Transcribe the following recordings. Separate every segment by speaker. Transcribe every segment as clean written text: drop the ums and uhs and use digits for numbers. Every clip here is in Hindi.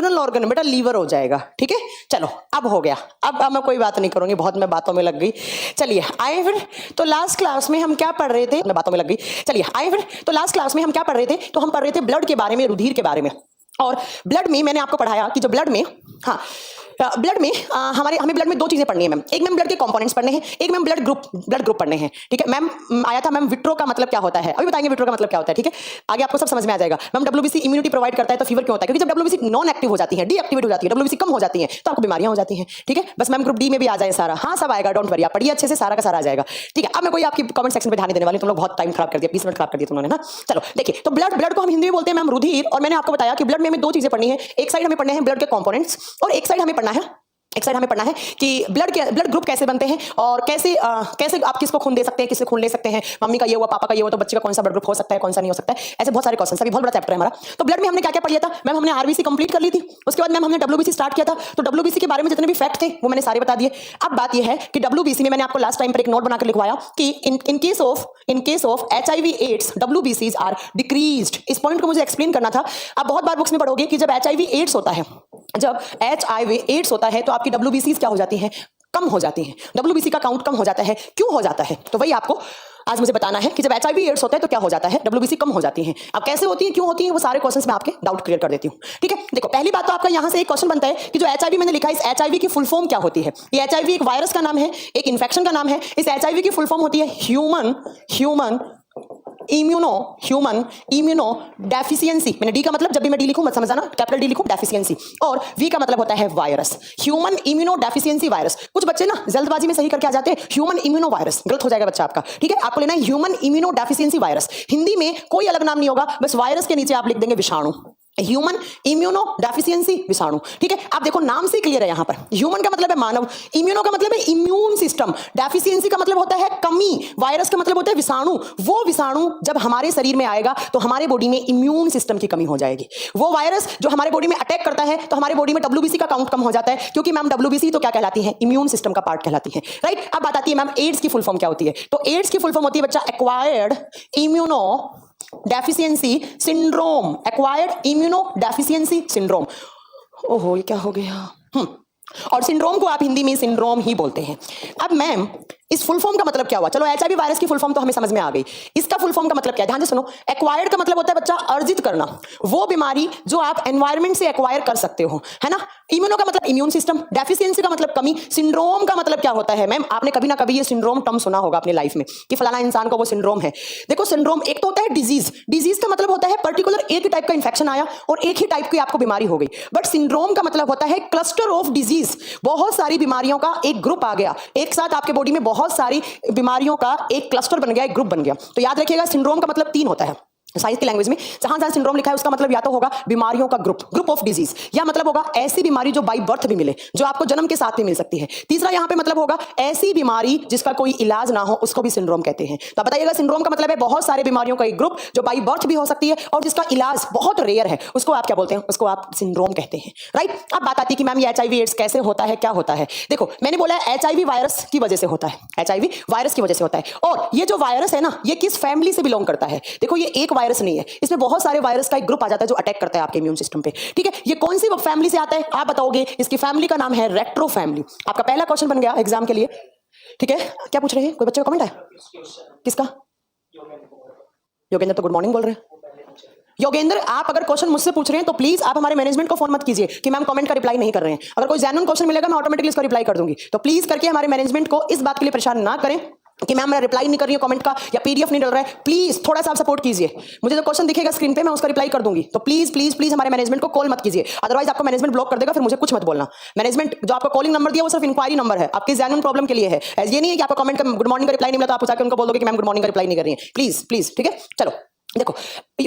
Speaker 1: इंटरनल ऑर्गन बेटा लीवर हो जाएगा, ठीक है। चलो अब हो गया, अब मैं कोई बात नहीं करूंगी, बहुत मैं बातों में लग गई। चलिए आए फिर, तो लास्ट क्लास में हम क्या पढ़ रहे थे, मैं बातों में लग गई। चलिए आए फिर, तो लास्ट क्लास में हम क्या पढ़ रहे थे, तो हम पढ़ रहे थे ब्लड के बारे में, रुधिर के बारे में। और ब्लड में मैंने आपको पढ़ाया कि जो ब्लड में, हाँ ब्लड में हमें ब्लड में दो चीजें पढ़नी है मैम। एक मैम ब्लड के कंपोनेंट्स पढ़ने हैं, एक मैम ब्लड ग्रुप पढ़ने हैं, ठीक है। मैम आया था मैम विट्रो का मतलब क्या होता है, अभी बताएंगे विट्रो का मतलब क्या होता है, ठीक है। आगे आपको सब समझ में आ जाएगा। मैम डब्ल्यूबीसी इम्यूनिटी प्रोवाइड करता है तो फीवर क्यों होता है, क्योंकि जब डब्ल्यूबीसी नॉन एक्टिव हो जाती है, डीएक्टिवेट हो जाती है, डब्ल्यूबीसी कम हो जाती है तो आपको बीमारियां हो जाती हैं, ठीक है। बस मैम ग्रुप डी में भी आ जाए सारा, हाँ सब आएगा, डोंट वरी, आप पढ़िए अच्छे से, सारा का सारा आ जाएगा, ठीक है। अब मैं कोई आपकी कमेंट सेक्शन में ध्यान देने वाली, तुम लोग बहुत टाइम खराब कर दिया, 20 मिनट खराब कर दिया तुमने ना। चलो देखिए, तो ब्लड को हम हिंदी में बोलते हैं मैम रुधिर, और मैंने आपको बताया कि ब्लड में हमें दो चीजें पढ़नी है। एक साइड हमें पढ़ने हैं ब्लड के कंपोनेंट्स, और एक साइड हमें पढ़ना है कि ब्लड ग्रुप कैसे बनते हैं, और कैसे आप किसको खून दे सकते हैं, किससे खून ले सकते हैं, मम्मी का ये हुआ, पापा का ये हुआ, तो बच्चे का कौन सा ब्लड ग्रुप हो सकता है, कौन सा नहीं हो सकता है, ऐसे बहुत सारे क्वेश्चन। अभी बहुत बड़ा चैप्टर है हमारा। तो ब्लड में हमने क्या क्या पढ़ लिया था मैम, हमने आरबीसी कंप्लीट कर ली थी, उसके बाद मैम हमने डब्ल्यूबीसी स्टार्ट किया था। तो डब्ल्यूबीसी के बारे में जितने भी फैक्ट थे वो मैंने सारे बता दिए। अब बात ये है कि डब्ल्यूबीसी में मैंने आपको लास्ट टाइम पर एक नोट बनाकर लिखवाया कि in case of HIV AIDS WBCs are decreased. इस पॉइंट को मुझे एक्सप्लेन करना था। आप बहुत बार बुक्स में पढ़ोगे कि जब HIV एड्स होता है, तो आपकी WBCs क्या हो जाती हैं, कम हो जाती हैं, WBC का काउंट कम हो जाता है। क्यों हो जाता है, तो वही आपको आज मुझे बताना है कि जब HIV एड्स होता है तो क्या हो जाता है, WBC कम हो जाती हैं। अब कैसे होती है, क्यों होती है, वो सारे क्वेश्चंस मैं आपके डाउट क्लियर कर देती हूँ, ठीक है। देखो पहली बात तो आपका यहाँ से एक क्वेश्चन बनता है कि जो HIV मैंने लिखा है, इस HIV की फुल फॉर्म क्या होती है। ये HIV एक वायरस का नाम है, एक इन्फेक्शन का नाम है। इस HIV की फुल फॉर्म होती है ह्यूमन इम्यूनो डेफिशिएंसी। मैंने डी का मतलब जब भी मैं डी लिखूं मत समझना, कैपिटल डी लिखूं डेफिशिएंसी, और वी का मतलब होता है virus, human immuno deficiency virus. कुछ बच्चे ना जल्दबाजी में सही करके आ जाते हैं ह्यूमन इम्यूनो वायरस, गलत हो जाएगा बच्चा आपका, ठीक है। आपको लेना है human immuno deficiency virus. Hindi में कोई अलग नाम नहीं होगा, बस वायरस के नीचे आप लिख देंगे विषाणु, ह्यूमन इम्यूनो डेफिशिएंसी विषाणु, ठीक है। आप देखो नाम से क्लियर है यहाँ पर। ह्यूमन का मतलब है मानव, इम्यूनो का मतलब है इम्यून सिस्टम, डेफिशिएंसी का मतलब होता है कमी, वायरस का मतलब होता है विषाणु। वो विषाणु जब हमारे शरीर में आएगा तो हमारे बॉडी में इम्यून सिस्टम की कमी हो जाएगी। वो वायरस जो हमारे बॉडी में अटैक करता है तो हमारे बॉडी में WBC का काउंट कम हो जाता है, क्योंकि मैम WBC तो क्या कहलाती है, इम्यून सिस्टम का पार्ट कहलाती है, राइट। अब बात आती है मैम एड्स की फुल फॉर्म क्या होती है। तो एड्स की फुल फॉर्म होती है बच्चा acquired immuno deficiency syndrome, acquired immuno deficiency syndrome. ओहो ये क्या हो गया, और सिंड्रोम को आप हिंदी में सिंड्रोम ही बोलते हैं। अब मैम इस फुल फॉर्म का मतलब क्या हुआ, चलो HIV वायरस की फुल फॉर्म तो हमें समझ में आ गई, इसका फुल फॉर्म का मतलब क्या है, ध्यान से सुनो। एक्वायर्ड का मतलब होता है बच्चा अर्जित करना, वो बीमारी जो आप एनवायरमेंट से एक्वायर कर सकते हो, है ना। इम्यूनो का मतलब इम्यून सिस्टम, डेफिशिएंसी का मतलब कमी, सिंड्रोम का मतलब क्या होता है मैम, आपने कभी ना कभी ये सिंड्रोम टर्म सुना होगा अपनी लाइफ में कि फलाना इंसान को वो सिंड्रोम है। देखो सिंड्रोम एक तो होता है डिजीज का मतलब होता है पर्टिकुलर एक ही टाइप का इंफेक्शन आया और एक ही टाइप की आपको बीमारी हो गई, बट सिंड्रोम का मतलब होता है क्लस्टर ऑफ डिजीज, बहुत सारी बीमारियों का एक ग्रुप आ गया, एक साथ आपके बॉडी में बहुत सारी बीमारियों का एक क्लस्टर बन गया, एक ग्रुप बन गया। तो याद रखिएगा सिंड्रोम का मतलब 3 होता है साइंस की लैंग्वेज में। जहां जहां सिंड्रोम लिखा है उसका मतलब या तो होगा बीमारियों का ग्रुप ऑफ डिजीज, या मतलब होगा ऐसी बीमारी जो बाय बर्थ भी मिले, जो आपको जन्म के साथ भी मिल सकती है। तीसरा यहां पे मतलब होगा ऐसी बीमारी जिसका कोई इलाज ना हो, उसको भी सिंड्रोम कहते हैं। तो बताइएगा सिंड्रोम का मतलब है बहुत सारे बीमारियों का एक ग्रुप जो बाय बर्थ भी हो सकती है और जिसका इलाज बहुत रेयर है, उसको आप क्या बोलते हैं, उसको आप सिंड्रोम कहते हैं, राइट। अब बात आती है कि मैम ये HIV एड्स कैसे होता है, क्या होता है। देखो मैंने बोला है HIV वायरस की वजह से होता है, HIV वायरस की वजह से होता है। और ये जो वायरस है ना, ये किस फैमिली से बिलोंग करता है। देखो ये एक वायरस नहीं है, इसमें बहुत सारे वायरस का एक ग्रुप आ जाता है जो अटैक करता है आपके इम्यून सिस्टम पे, ठीक है। ये कौन सी फैमिली से आता है आप बताओगे, इसकी फैमिली का नाम है रेट्रो फैमिली। आपका पहला क्वेश्चन बन गया एग्जाम के लिए, ठीक है। क्या पूछ रहे हैं, कोई बच्चे का कमेंट है, किसका, योगेंद्र तो गुड मॉर्निंग बोल रहे हैं। योगेंद्र आप अगर क्वेश्चन मुझसे पूछ रहे हैं तो प्लीज आप हमारे मैनेजमेंट को फोन मत कीजिए कि मैम कमेंट का रिप्लाई नहीं कर रहे हैं। अगर कोई जेन्युइन क्वेश्चन मिलेगा मैं ऑटोमेटिकली इसका रिप्लाई कर दूंगी, तो प्लीज करके हमारे मैनेजमेंट को इस बात के लिए परेशान ना करें कि मैम मैं रिप्लाई नहीं कर रही हूं कमेंट का, या PDF नहीं डल रहा है। प्लीज थोड़ा सा आप सपोर्ट कीजिए, मुझे जो क्वेश्चन दिखेगा स्क्रीन पे मैं उसका रिप्लाई कर दूंगी। तो प्लीज प्लीज प्लीज हमारे मैनेजमेंट को कॉल मत कीजिए, अदरवाइज आपको मैनेजमेंट ब्लॉक कर देगा, फिर मुझे कुछ मत बोलना। मैनेजमेंट जो आपको कॉलिंग नंबर दिया वो सिर्फ इंक्वायरी नंबर है, आपकी जेन्युइन प्रॉब्लम के लिए है। ये नहीं है कि आपको कमेंट का गुड मॉर्निंग का रिप्लाई नहीं मिला तो आप जाकर उनको बोल दोगे कि मैम गुड मॉर्निंग का रिप्लाई नहीं कर रही है। प्लीज प्लीज, ठीक है। चलो देखो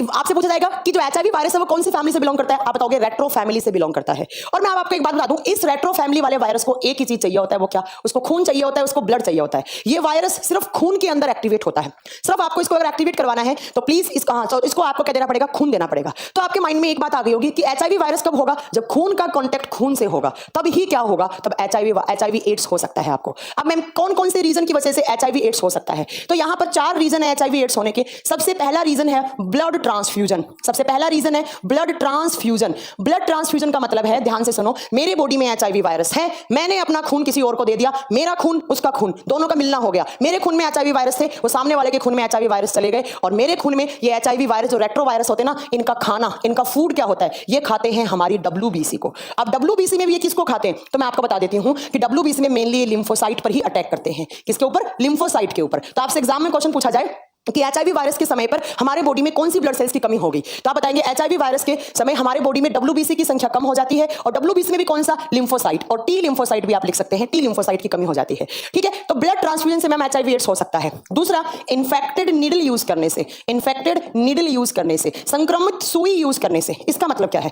Speaker 1: आपसे पूछा जाएगा कि जो HIV वायरस है वो कौन सी फैमिली से बिलोंग करता है, आप बताओगे रेट्रो फैमिली से बिलोंग करता है। और मैं आपको एक बात बता दूं, इस रेट्रो फैमिली वाले वायरस को एक ही चीज चाहिए होता है, वो क्या, उसको खून चाहिए होता है, उसको ब्लड चाहिए होता है। ये वायरस सिर्फ खून के अंदर एक्टिवेट होता है, सिर्फ आपको इसको अगर एक्टिवेट करवाना है तो प्लीज इसको आपको क्या देना पड़ेगा, खून देना पड़ेगा। तो आपके माइंड में एक बात आ गई होगी कि HIV वायरस कब होगा, जब खून का कॉन्टेक्ट खून से होगा, तब ही क्या होगा, तब HIV एड्स हो सकता है आपको। अब मैम कौन कौन से रीजन की वजह से HIV एड्स हो सकता है, तो यहां पर 4 रीजन है HIV एड्स होने के। सबसे पहला रीजन है ब्लड ट्रांसफ्यूजन। सबसे पहला रीजन है ब्लड ट्रांसफ्यूजन। ब्लड ट्रांसफ्यूजन का मतलब है, ध्यान से सुनो, मेरे बॉडी में एचआईवी वायरस है, मैंने अपना खून किसी और को दे दिया, मेरा खून उसका खून दोनों का मिलना हो गया। मेरे खून में एचआईवी वायरस थे, वो सामने वाले के खून में एचआईवी वायरस चले गए, और मेरे खून में ये एचआईवी वायरस जो रेट्रोवायरस होते हैं ना, इनका खाना, इनका फूड क्या होता है, ये खाते हैं हमारी डब्ल्यूबीसी को। अब डब्ल्यूबीसी में भी ये किसको खाते हैं, तो मैं आपको बता देती हूं कि डब्ल्यूबीसी में मेनली ये लिम्फोसाइट पर ही अटैक करते हैं। किसके ऊपर? लिम्फोसाइट के ऊपर। तो आपसे एग्जाम में क्वेश्चन पूछा जाए कि एचआईवी वायरस के समय पर हमारे बॉडी में कौन सी ब्लड सेल्स की कमी होगी, तो आप बताएंगे एचआईवी वायरस के समय हमारे बॉडी में डब्ल्यूबीसी की संख्या कम हो जाती है, और डब्ल्यूबीसी में भी कौन सा? लिम्फोसाइट, और टी लिम्फोसाइट भी आप लिख सकते हैं, टी लिम्फोसाइट की कमी हो जाती है। ठीक है, तो ब्लड ट्रांसफ्यूजन से मैम एचआईवी एड्स हो सकता है। दूसरा, इन्फेक्टेड नीडल यूज करने से, इन्फेक्टेड नीडल यूज करने से, संक्रमित सुई यूज करने से। इसका मतलब क्या है,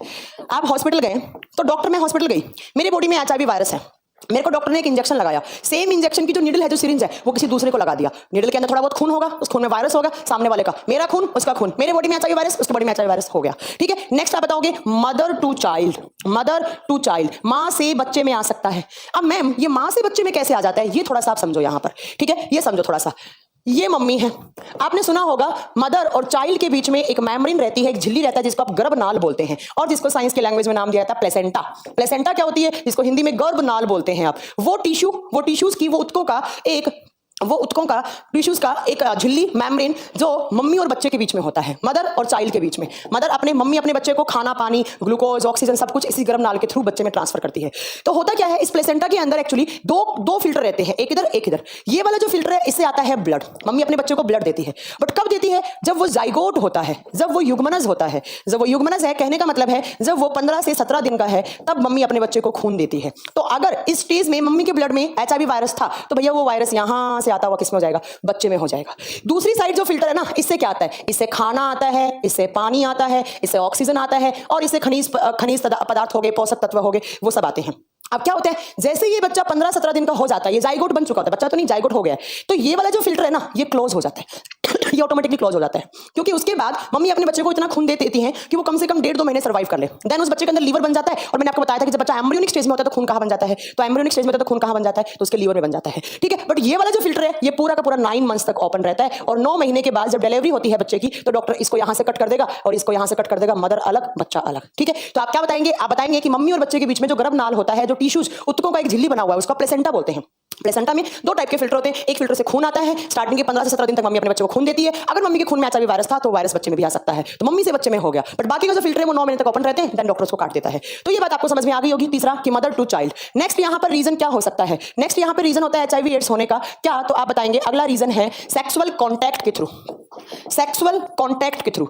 Speaker 1: आप हॉस्पिटल गए, तो डॉक्टर, मैं हॉस्पिटल गई, मेरी बॉडी में एचआईवी वायरस है, मेरे को डॉक्टर ने एक इंजेक्शन लगाया, सेम इंजेक्शन की जो नीडल है, जो सिरिंज है, वो किसी दूसरे को लगा दिया। नीडल के अंदर थोड़ा बहुत खून होगा, उस खून में वायरस होगा, सामने वाले का, मेरा खून उसका खून, मेरे बॉडी में एचआईवी वायरस, उसकी बॉडी में एचआईवी वायरस हो गया। ठीक है, नेक्स्ट आप बताओगे mother to child. Mother to child, मां से बच्चे में आ सकता है। अब मैम ये मां से बच्चे में कैसे आ जाता है, ये थोड़ा सा आप समझो यहां पर। ठीक है, ये समझो थोड़ा सा। ये मम्मी है, आपने सुना होगा मदर और चाइल्ड के बीच में एक मेम्ब्रेन रहती है, एक झिल्ली रहता है, जिसको आप गर्भनाल बोलते हैं, और जिसको साइंस के लैंग्वेज में नाम दिया जाता है प्लेसेंटा। प्लेसेंटा क्या होती है, जिसको हिंदी में गर्भनाल बोलते हैं आप। वो टिश्यूज की, वो उत्तकों का टिश्यूज का एक झिल्ली, मेम्ब्रेन, जो मम्मी और बच्चे के बीच में होता है, मदर और चाइल्ड के बीच में। मदर मम्मी अपने बच्चे को खाना, पानी, ग्लूकोज, ऑक्सीजन सब कुछ इसी गर्भनाल के थ्रू बच्चे में ट्रांसफर करती है। तो होता क्या है, इस प्लेसेंटा के अंदर एक्चुअली दो फिल्टर रहते हैं, एक इधर एक इधर। ये वाला जो फिल्टर है, इससे आता है ब्लड, मम्मी अपने बच्चे को ब्लड देती है, बट कब देती है? जब वो जाइगोट होता है, जब वो युग्मनज होता है। जब वो युग्मनज है, कहने का मतलब है जब वो 15 से 17 दिन का है, तब मम्मी अपने बच्चे को खून देती है। तो अगर इस स्टेज में मम्मी के ब्लड में एचआईवी वायरस था, तो भैया वो वायरस यहां से आता हुआ किसमें हो जाएगा? बच्चे में हो जाएगा। दूसरी साइड जो फिल्टर है ना, इससे क्या आता है? इससे खाना आता है, इससे पानी आता है, इससे ऑक्सीजन आता है, और इससे खनिज पदार्थ हो गए, पोषक तत्व हो गए, वो सब आते हैं। अब क्या होता है, जैसे ये बच्चा 15-17 दिन का हो जाता है, ये जाइगोट बन चुका होता है, बच्चा तो नहीं, जाइगोट हो गया है, तो ये वाला जो फिल्टर है ना, ये क्लोज हो जाता है। ये ऑटोमेटिकली क्लोज हो जाता है, क्योंकि उसके बाद मम्मी अपने बच्चे को इतना खून दे देती है कि वो कम से कम 1.5-2 महीने सर्वाइव कर ले। देन उस बच्चे के अंदर लीवर बन जाता है, और मैंने आपको बताया था कि जब बच्चा एम्ब्रियोनिक स्टेज में होता है तो खून कहां बन जाता है, तो एम्ब्रियोनिक स्टेज में होता है तो खून कहां बन जाता है, तो उसके लीवर में बन जाता है। ठीक है, बट ये वाला जो फिल्टर है, ये पूरा का पूरा 9 मंथ्स तक ओपन रहता है, और 9 महीने के बाद जब डिलीवरी होती है बच्चे की, तो डॉक्टर इसको यहां से कट कर देगा और इसको यहां से कट कर देगा, मदर अलग, बच्चा अलग। ठीक है, तो आप क्या बताएंगे? आप बताएंगे कि मम्मी और बच्चे के बीच में जो गर्भनाल होता है, जो टिश्यूज, उत्तकों का एक झिल्ली बना हुआ है, उसका प्लेसेंटा बोलते हैं। प्लेसेंटा में 2 टाइप के फिल्टर होते हैं, एक फिल्टर से खून आता है, स्टार्टिंग के 15 से 17 दिन तक मम्मी अपने बच्चे को खून देती है। अगर मम्मी के खून में एचआईवी वायरस था, तो वायरस बच्चे में भी आ सकता है, तो मम्मी से बच्चे में हो गया, बट बाकी का जो फिल्टर है वो 9 महीने तक ओपन रहते हैं, देन डॉक्टर उसको काट देता है। तो ये बात आपको समझ में आ गई होगी। तीसरा कि मदर टू चाइल्ड। नेक्स्ट यहां पर रीजन क्या हो सकता है? नेक्स्ट यहां पर रीजन होता है एचआईवी एड्स होने का क्या, तो आप बताएंगे अगला रीजन है सेक्सुअल कॉन्टैक्ट के थ्रू। सेक्सुअल कॉन्टैक्ट के थ्रू,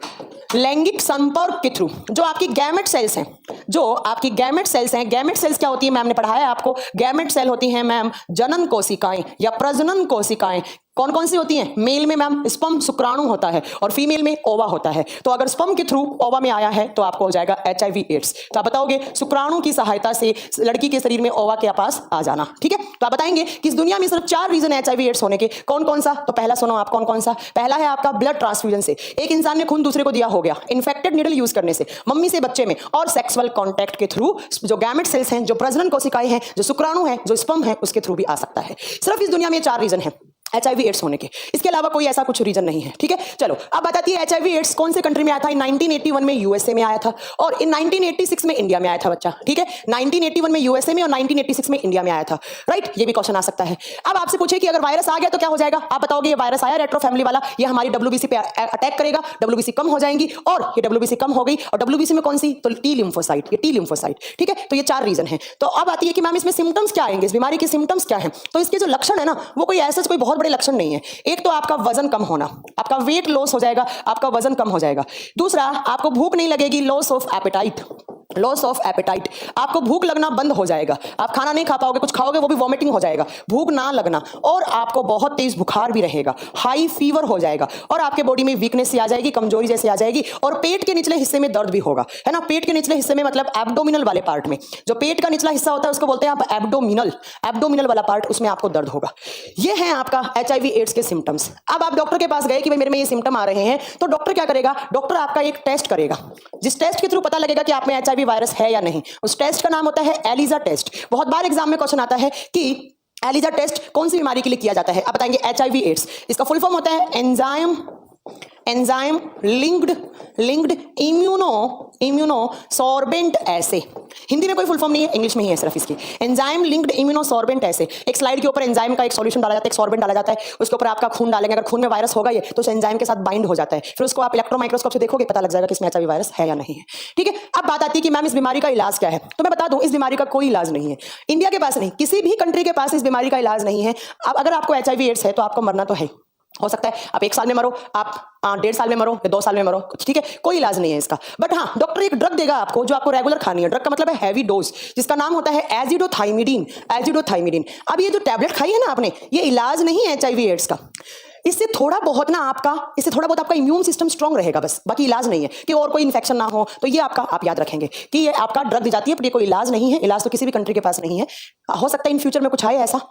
Speaker 1: लैंगिक संपर्क के थ्रू, जो आपकी गैमेट सेल्स हैं, जो आपकी गैमेट सेल्स हैं। गैमेट सेल्स क्या होती है, मैम ने पढ़ाया है आपको। गैमेट सेल होती हैं मैम जनन कोशिकाएं या प्रजनन कोशिकाएं। कौन कौन सी होती हैं? मेल में मैम स्पर्म, शुक्राणु होता है, और फीमेल में ओवा होता है। तो अगर स्पर्म के थ्रू ओवा में आया है, तो आपको हो जाएगा एचआईवी एड्स। तो आप बताओगे शुक्राणु की सहायता से लड़की के शरीर में ओवा के पास आ जाना। ठीक है, तो आप बताएंगे कि इस दुनिया में सिर्फ 4 रीजन है एचआईवी एड्स होने के। कौन कौन सा? तो पहला सुनो आप, कौन कौन सा? पहला है आपका ब्लड ट्रांसफ्यूजन से, एक इंसान ने खून दूसरे को दिया हो गया, इन्फेक्टेड नीडल यूज करने से, मम्मी से बच्चे में, और सेक्सुअल कॉन्टैक्ट के थ्रू, जो गैमेट सेल्स हैं, जो प्रजनन कोशिकाएं हैं, जो शुक्राणु है, जो स्पर्म है, उसके थ्रू भी आ सकता है। सिर्फ इस दुनिया में 4 रीजन है एचआईवी एड्स होने के, इसके अलावा कोई ऐसा कुछ रीजन नहीं है। ठीक है, चलो अब बताती है एचआईवी एड्स कौन से कंट्री में आया था। 1981 में यूएसए में आया था, और इन 1986 में इंडिया में आया था बच्चा। ठीक है, 1981 में यूएसए में और 1986 में इंडिया में आया था। राइट, ये भी क्वेश्चन आ सकता है। अब आपसे पूछे कि अगर वायरस आ गया तो क्या हो जाएगा, आप बताओगे ये वायरस आया रेट्रो फैमिली वाला, ये हमारी डब्ल्यूबीसी पे अटैक करेगा, डब्ल्यूबीसी कम हो जाएंगी, और ये डब्ल्यूबीसी कम हो गई, और डब्ल्यूबीसी में कौन सी? तो टी लिम्फोसाइट, ये टी लिम्फोसाइट। ठीक है, तो ये 4 रीजन है। तो अब आती है कि मैम इसमें सिम्टम्स क्या आएंगे, इस बीमारी के सिम्टम्स क्या है? तो इसके जो लक्षण है ना, वो कोई ऐसा कोई बहुत बड़े लक्षण नहीं है। एक तो आपका वजन कम होना, आपका वेट लॉस हो जाएगा, आपका वजन कम हो जाएगा। दूसरा, आपको भूख नहीं लगेगी, loss of appetite, loss of appetite, आपको भूख लगना बंद हो जाएगा, आप खाना नहीं खा पाओगे, कुछ खाओगे वो भी वॉमिटिंग हो जाएगा, भूख ना लगना, और आपको बहुत तेज बुखार भी रहेगा, हाई फीवर हो जाएगा, और आपके बॉडी में वीकनेस आ जाएगी, कमजोरी जैसे आ जाएगी, और पेट के निचले हिस्से में दर्द भी होगा, है ना। पेट के निचले हिस्से में मतलब एब्डोमिनल वाले पार्ट में, जो पेट का निचला हिस्सा होता है उसको बोलते हैं आप एब्डोमिनल, एब्डोमिनल वाला पार्ट, उसमें आपको दर्द होगा। ये है आपका एचआईवी एड्स के सिम्टम्स। अब आप डॉक्टर के पास गए कि भाई मेरे में ये सिम्टम आ रहे हैं, तो डॉक्टर क्या करेगा? डॉक्टर आपका एक टेस्ट करेगा, जिस टेस्ट के थ्रू पता लगेगा कि आप में एचआईवी वायरस है या नहीं। उस टेस्ट का नाम होता है एलिजा टेस्ट। बहुत बार एग्जाम में क्वेश्चन आता है कि एलिजा टेस्ट कौन सी बीमारी के लिए किया जाता है, आप बताएंगे एचआईवी एड्स। इसका फुल फॉर्म होता है एंजाइम एंजाइम लिंक्ड इम्यूनोसॉर्बेंट ऐसे, हिंदी में कोई फुल फॉर्म नहीं है, इंग्लिश में ही है सिर्फ इसकी। एंजाइम लिंक्ड इम्यूनोसॉर्बेंट ऐसे, एक स्लाइड के ऊपर एंजाइम का एक सॉल्यूशन डाला जाता है, एक सॉर्बेंट डाला जाता है, उसके ऊपर आपका खून डालेंगे, अगर खून में वायरस होगा ये तो उस एंजाइम के साथ बाइंड हो जाता है, फिर उसको आप इलेक्ट्रॉन माइक्रोस्कोप से देखोगे, पता लग जाएगा कि इसमें एचआईवी वायरस है या नहीं है। ठीक है, अब बात आती है कि मैम इस बीमारी का इलाज क्या है, तो मैं बता दूं इस बीमारी का कोई इलाज नहीं है, इंडिया के पास नहीं, किसी भी कंट्री के पास इस बीमारी का इलाज नहीं है। अब अगर आपको एचआईवी एड्स है तो आपको मरना तो है, हो सकता है आप 1 साल में मरो, आप 1.5 साल में मरो या 2 साल में मरो, ठीक है, कोई इलाज नहीं है इसका। बट हाँ, डॉक्टर एक ड्रग देगा आपको जो आपको रेगुलर खानी है, ड्रग का मतलब है हैवी डोज, जिसका नाम होता है एजिडोथाइमिडीन। अब ये जो टैबलेट खाई है ना आपने, ये इलाज नहीं है एचआईवी एड्स का, इससे थोड़ा बहुत आपका इम्यून सिस्टम स्ट्रांग रहेगा बस, बाकी इलाज नहीं है कि और कोई इन्फेक्शन ना हो। तो ये आपका आप याद रखेंगे कि ये आपका ड्रग दी जाती है, पर ये कोई इलाज नहीं है, इलाज तो किसी भी कंट्री के पास नहीं है। हो सकता है इन फ्यूचर में कुछ आए ऐसा,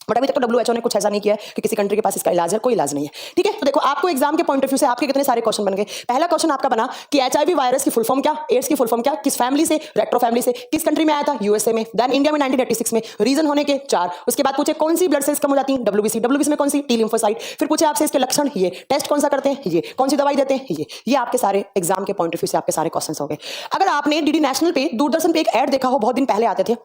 Speaker 1: बट अभी तक तो WHO ने कुछ ऐसा नहीं किया है कि किसी कंट्री के पास इसका इलाज है, कोई इलाज नहीं है। ठीक है, तो देखो आपको एग्जाम के पॉइंट ऑफ व्यू से आपके कितने सारे क्वेश्चन बन गए। पहला क्वेश्चन आपका बना कि एचआईवी वायरस की फुल फॉर्म क्या, एड्स की फुल फॉर्म क्या, किस फैमिली से, रेट्रो फैमिली से, किस कंट्री में आया था, यूएसए में, देन इंडिया में 1986 में, रीजन होने के 4, उसके बाद पूछे कौन सी ब्लड सेल्स कम हो जाती हैं, WBC में कौन सी, टी लिम्फोसाइट, फिर पूछे आपसे इसके लक्षण, ये टेस्ट कौन सा करते हैं, ये कौन सी दवाई देते हैं, ये आपके सारे एग्जाम के पॉइंट ऑफ व्यू से आपके सारे क्वेश्चन हो गए। अगर आपने डीडी नेशनल पे, दूरदर्शन पे एक ऐड देखा हो, बहुत दिन पहले आते थे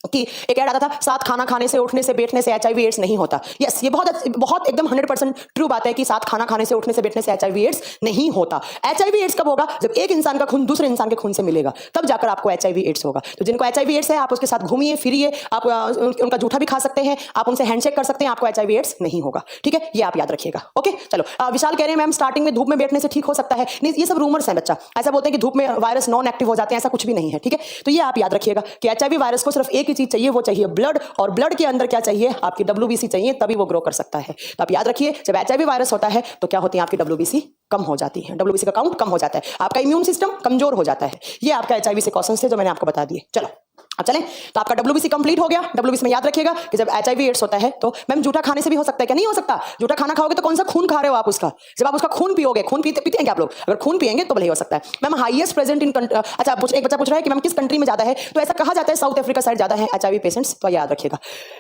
Speaker 1: कि एक ऐड आता था, साथ खाना खाने से, उठने से, बैठने से एचआईवी एड्स नहीं होता। यस, ये बहुत एकदम 100% ट्रू बात है कि साथ खाना खाने से, उठने से, बैठने से एचआईवी एड्स नहीं होता। एचआईवी एड्स कब होगा, जब एक इंसान का खून दूसरे इंसान के खून से मिलेगा, तब जाकर आपको एचआईवी एड्स होगा। तो जिनको एचआईवी एड्स है आप उसके साथ घूमिए फिरिए, आप उनका जूठा भी खा सकते हैं, आप उनसे हैंडशेक कर सकते हैं, आपको एचआईवी एड्स नहीं होगा। ठीक है, ये आप याद रखिएगा। ओके, चलो विशाल कह रहे हैं मैम स्टार्टिंग में धूप में बैठने से ठीक हो सकता है, नहीं ये सब रूमर्स हैं बच्चा, ऐसा बोलते हैं कि धूप में वायरस नॉन एक्टिव हो जाते हैं, ऐसा कुछ भी नहीं है। ठीक है, तो ये आप याद रखिएगा कि एचआईवी वायरस को सिर्फ एक ही चीज चाहिए, वो चाहिए ब्लड, और ब्लड के अंदर क्या चाहिए, आपकी WBC चाहिए, तभी वो ग्रो कर सकता है। तो आप याद रखिए जब एचआईवी वायरस होता है तो क्या होती है, आपकी WBC कम हो जाती है, WBC का काउंट कम हो जाता है, आपका इम्यून सिस्टम कमजोर हो जाता है। ये आपका एचआईवी से क्वेश्चन थे जो मैंने आपको बता दिए। चलो अब चलें, तो आपका WBC कंप्लीट हो गया। WBC में याद रखिएगा कि जब एचआईवी एड्स होता है तो मैम जूठा खाने से भी हो सकता है क्या, नहीं हो सकता। जूठा खाना खाओगे तो कौन सा खून खा रहे हो आप उसका, जब आप उसका खून पियोगे, खून पीते हैं क्या आप लोग, अगर खून पिएंगे तो भले हो सकता है। मैम हाईएस्ट प्रेजेंट इन, अच्छा एक बच्चा पूछ रहा है कि मैम किस कंट्री में ज्यादा है, तो ऐसा कहा जाता है साउथ अफ्रीका साइड ज्यादा है एचआईवी पेशेंट्स, तो याद रखिएगा।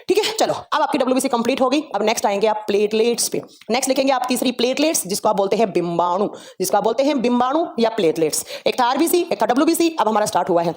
Speaker 1: ठीक है, चलो अब आपकी WBC कंप्लीट हो गई। अब नेक्स्ट आएंगे आप प्लेटलेट्स पे, नेक्स्ट लिखेंगे आप तीसरी प्लेटलेट्स, जिसको आप बोलते हैं बिंबाणु, या प्लेटलेट्स। एक था RBC, एक था WBC, अब हमारा स्टार्ट हुआ है।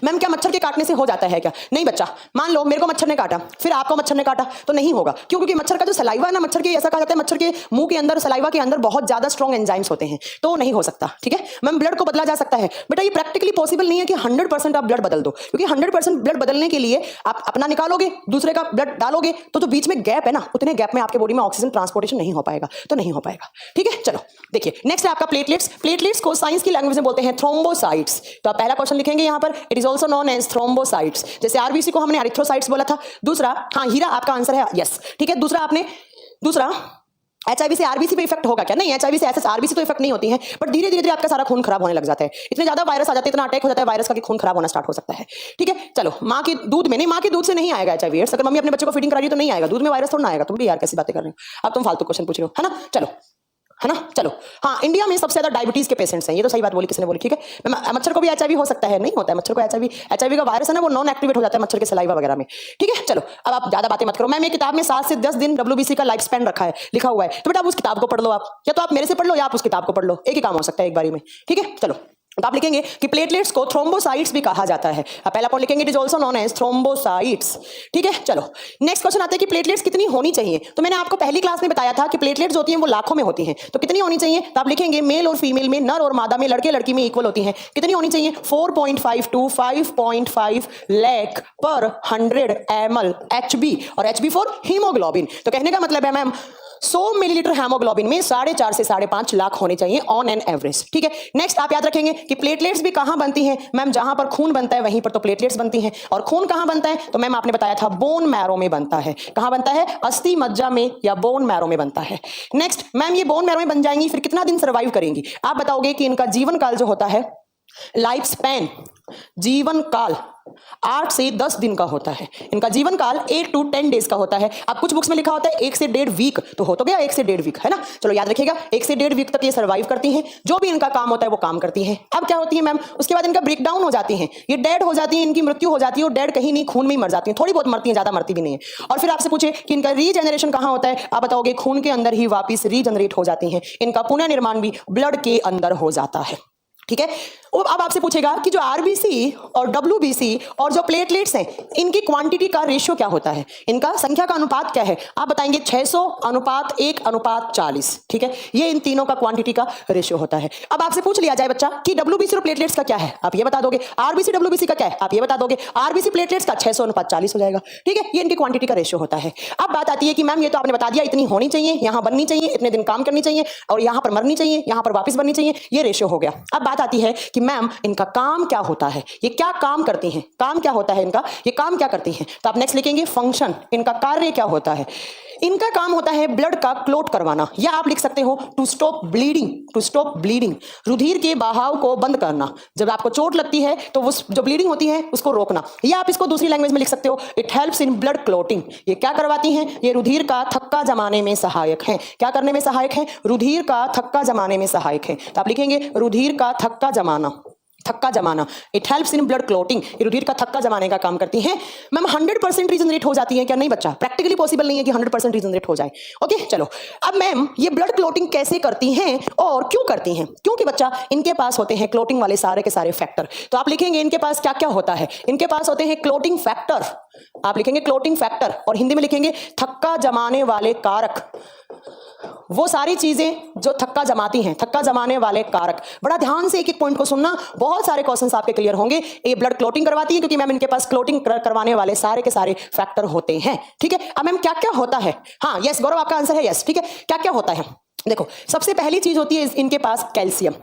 Speaker 1: मैम क्या मच्छर के काटने से हो जाता है क्या, नहीं बच्चा, मान लो मेरे को मच्छर ने काटा, फिर आपको मच्छर ने काटा, तो नहीं होगा। क्यों, क्योंकि मच्छर का जो सलाइवा है ना, मच्छर के ऐसा कहा जाता है मच्छर के मुंह के अंदर, सलाइवा के अंदर बहुत ज्यादा स्ट्रॉन्ग एंजाइम्स होते हैं, तो नहीं हो सकता। ठीक है, मैम ब्लड को बदला जा सकता है, बेटा ये प्रैक्टिकली पॉसिबल नहीं है कि 100% आप ब्लड बदल दो, क्योंकि 100% ब्लड बदलने के लिए आप अपना निकालोगे, दूसरे का ब्लड डालोगे, तो जो बीच में गैप है ना, उतने गैप में आपके बॉडी में ऑक्सीजन ट्रांसपोर्टेशन नहीं हो पाएगा, तो नहीं हो पाएगा। ठीक है, चलो देखिए नेक्स्ट है आपका प्लेटलेट्स को साइंस की लैंग्वेज में बोलते हैं थ्रोम्बोसाइट्स। तो आप पहला क्वेश्चन लिखेंगे यहाँ पर, it is also known as thrombocytes. जैसे RBC को हमने एरिथ्रोसाइट्स बोला था। दूसरा, हाँ हीरा आपका आंसर है, यस ठीक है। दूसरा एचआईवी से RBC पे इफेक्ट होगा क्या, नहीं एचआईवी से ऐसे RBC तो इफेक्ट नहीं होती है, बट धीरे धीरे आपका सारा खून खराब होने लग जाता है, इतने ज्यादा वायरस आ जाते हैं, इतना अटैक हो जाता है वायरस का कि खून खराब होना स्टार्ट हो सकता है। ठीक है, चलो माँ के दूध में नहीं, माँ के दूध से नहीं आएगा एचआईवी एड्स, अगर मम्मी अपने बच्चे को फीडिंग करा रही है तो नहीं आएगा, दूध में वायरस थोड़ा ना आएगा। तुम भी यार कैसी बातें कर रहे हो, अब तुम फालतू क्वेश्चन पूछ रहे हो, है ना। चलो है ना, चलो हाँ, इंडिया में सबसे ज्यादा डायबिटीज के पेशेंट्स हैं, ये तो सही बात बोली किसने बोली। ठीक है, मच्छर को भी एचआईवी हो सकता है, नहीं होता है मच्छर को एचआईवी का वायरस है ना, वो नॉन एक्टिवेट हो जाता है मच्छर के सलाइवा वगैरह में। ठीक है, चलो अब आप ज्यादा बातें मत करो। मैम एक किताब में 7 से 10 दिन WBC का लाइफ स्पैन रखा है, लिखा हुआ है, तो बेटा आप उस किताब को पढ़ लो, आप या तो आप मेरे से पढ़ लो या आप उस किताब को पढ़ लो, एक ही काम हो सकता है एक बारी में। ठीक है, चलो तो आप लिखेंगे कि प्लेटलेट्स को थ्रोम्बोसाइट्स भी कहा जाता है। आप पहला पॉइंट लिखेंगे, it is also known as thrombocytes. ठीक है, चलो नेक्स्ट क्वेश्चन आता है कि प्लेटलेट्स कितनी होनी चाहिए। तो मैंने आपको पहली क्लास में बताया था कि प्लेटलेट्स होती हैं वो लाखों में होती हैं, तो कितनी होनी चाहिए, तो आप लिखेंगे मेल और फीमेल में, नर और मादा में, लड़के लड़की में इक्वल होती हैं। कितनी होनी चाहिए, 4.5 to 5.5 लाख पर 100 ml HB, और HB फॉर हीमोग्लोबिन। तो कहने का मतलब है मैम 100 मिलीलीटर हेमोग्लोबिन में 4.5 से 5.5 लाख होने चाहिए ऑन एन एवरेज। ठीक है, नेक्स्ट आप याद रखेंगे कि प्लेटलेट्स भी कहां बनती हैं, मैम जहां पर खून बनता है वहीं पर तो प्लेटलेट्स बनती हैं। और खून कहां बनता है, तो मैम आपने बताया था बोन मैरो में बनता है। कहां बनता है, अस्थि मज्जा में या बोन मैरो में बनता है। नेक्स्ट मैम ये बोन मैरो में बन जाएंगी, फिर कितना दिन सर्वाइव करेंगी, आप बताओगे कि इनका जीवन काल जो होता है, लाइफ स्पैन, जीवन काल 8 से 10 दिन का होता है। इनका जीवन काल 8 to 10 डेज का होता है। अब कुछ बुक्स में लिखा होता है 1 से 1.5 वीक, तो हो तो गया 1 से 1.5 वीक, है ना। चलो याद रखिएगा 1 से 1.5 वीक तक ये सर्वाइव करती हैं, जो भी इनका काम होता है वो काम करती हैं। अब क्या होती है मैम, उसके बाद इनका ब्रेकडाउन हो जाती है, ये डेड हो जाती है, इनकी मृत्यु हो जाती है, और डेड कहीं नहीं, खून में ही मर जाती है, थोड़ी बहुत मरती है, ज्यादा मरती भी नहीं है। और फिर आपसे पूछे कि इनका रीजनरेशन कहां होता है, आप बताओगे खून के अंदर ही वापिस रीजनरेट हो जाती है। इनका पुनर्निर्माण भी ब्लड के अंदर हो जाता है, ठीक है। अब आपसे पूछेगा कि जो आरबीसी और डब्ल्यूबीसी और जो प्लेटलेट्स हैं, इनकी क्वांटिटी का रेशियो क्या होता है, इनका संख्या का अनुपात क्या है, आप बताएंगे 600 अनुपात 1 अनुपात 40, ठीक है। ये इन तीनों का क्वांटिटी का रेशियो होता है। अब आपसे पूछ लिया जाए बच्चा कि डब्ल्यूबीसी और प्लेटलेट्स का क्या है, आप ये बता दोगे। आरबीसी डब्ल्यूबीसी का क्या है, आप ये बता दोगे। आरबीसी प्लेटलेट्स का 600 अनुपात 40 हो जाएगा, ठीक है। ये इनकी क्वांटिटी का रेशियो होता है। अब बात आती है कि मैम ये तो आपने बता दिया, इतनी होनी चाहिए, यहां बननी चाहिए, इतने दिन काम करनी चाहिए, और यहां पर मरनी चाहिए, यहां पर वापस बननी चाहिए, ये रेशियो हो गया। अब बात आती है कि मैम इनका काम क्या होता है, ये क्या काम करती हैं, काम क्या होता है इनका, ये काम क्या करती हैं। तो आप नेक्स्ट लिखेंगे फंक्शन, इनका कार्य क्या होता है। इनका काम होता है ब्लड का क्लोट करवाना, या आप लिख सकते हो to stop bleeding, to stop bleeding, रुधिर के बहाव को बंद करना। जब आपको चोट लगती है तो उस जो ब्लीडिंग होती है उसको रोकना, या आप इसको दूसरी लैंग्वेज में लिख सकते हो it helps in blood clotting. ये क्या करवाती हैं, ये रुधिर का थक्का जमाने में सहायक है। क्या करने में सहायक है, रुधिर का थक्का जमाने में सहायक है। तो आप लिखेंगे रुधिर का थक्का जमाना, थक्का जमाना, it helps in blood clotting, ये रुधिर का थक्का जमाने का काम करती हैं। मैम 100% रीजनरेट हो जाती है क्या, नहीं बच्चा, प्रैक्टिकली पॉसिबल नहीं है कि 100% रीजनरेट हो जाए। ओके चलो, अब मैम ये ब्लड क्लोटिंग कैसे करती हैं और क्यों करती हैं, क्योंकि बच्चा इनके पास होते हैं क्लोटिंग वाले सारे के सारे फैक्टर। तो आप लिखेंगे इनके पास क्या क्या होता है, इनके पास होते हैं क्लोटिंग फैक्टर, आप लिखेंगे क्लोटिंग फैक्टर, और हिंदी में लिखेंगे थक्का जमाने वाले कारक, वो सारी चीजें जो थक्का जमाती हैं, थक्का जमाने वाले कारक। बड़ा ध्यान से एक एक पॉइंट को सुनना, बहुत सारे क्वेश्चंस आपके क्लियर होंगे। ये ब्लड क्लोटिंग करवाती है क्योंकि मैम इनके पास क्लोटिंग करवाने वाले सारे के सारे फैक्टर होते हैं, ठीक है। अब मैम क्या क्या होता है, हाँ यस गौरव आपका आंसर है यस, ठीक है। क्या क्या होता है, देखो सबसे पहली चीज होती है इनके पास कैल्शियम,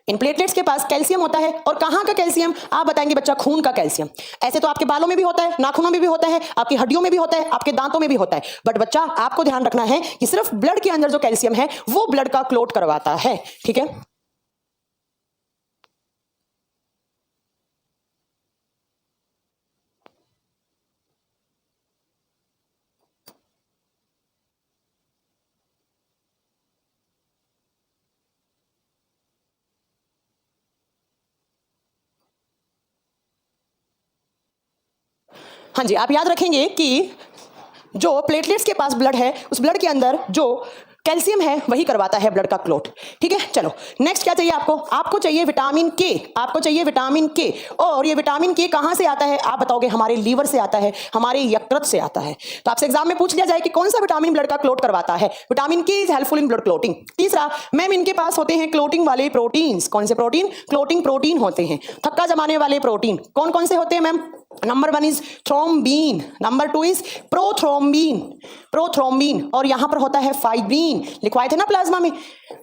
Speaker 1: इन प्लेटलेट्स के पास कैल्शियम होता है। और कहां का कैल्शियम, आप बताएंगे बच्चा खून का कैल्शियम। ऐसे तो आपके बालों में भी होता है, नाखूनों में भी होता है, आपकी हड्डियों में भी होता है, आपके दांतों में भी होता है, बट बच्चा आपको ध्यान रखना है कि सिर्फ ब्लड के अंदर जो कैल्शियम है वो ब्लड का क्लोट करवाता है, ठीक है। हाँ जी, आप याद रखेंगे कि जो प्लेटलेट्स के पास ब्लड है उस ब्लड के अंदर जो कैल्शियम है वही करवाता है ब्लड का क्लोट, ठीक है। चलो नेक्स्ट क्या चाहिए आपको, आपको चाहिए विटामिन के, आपको चाहिए विटामिन के। और ये विटामिन के कहां से आता है, आप बताओगे हमारे लीवर से आता है, हमारे यकृत से आता है। तो आपसे एग्जाम में पूछ लिया जाए कि कौन सा विटामिन ब्लड का क्लोट करवाता है, विटामिन के is helpful in blood clotting. तीसरा मैम इनके पास होते हैं क्लोटिंग वाले प्रोटीन्स, कौन से प्रोटीन, क्लोटिंग प्रोटीन होते हैं, थक्का जमाने वाले प्रोटीन। कौन कौन से होते हैं ma'am, number 1 is thrombin, number 2 is prothrombin, prothrombin, और यहां पर होता है फाइब्रीन, लिखवाए थे ना प्लाज्मा में।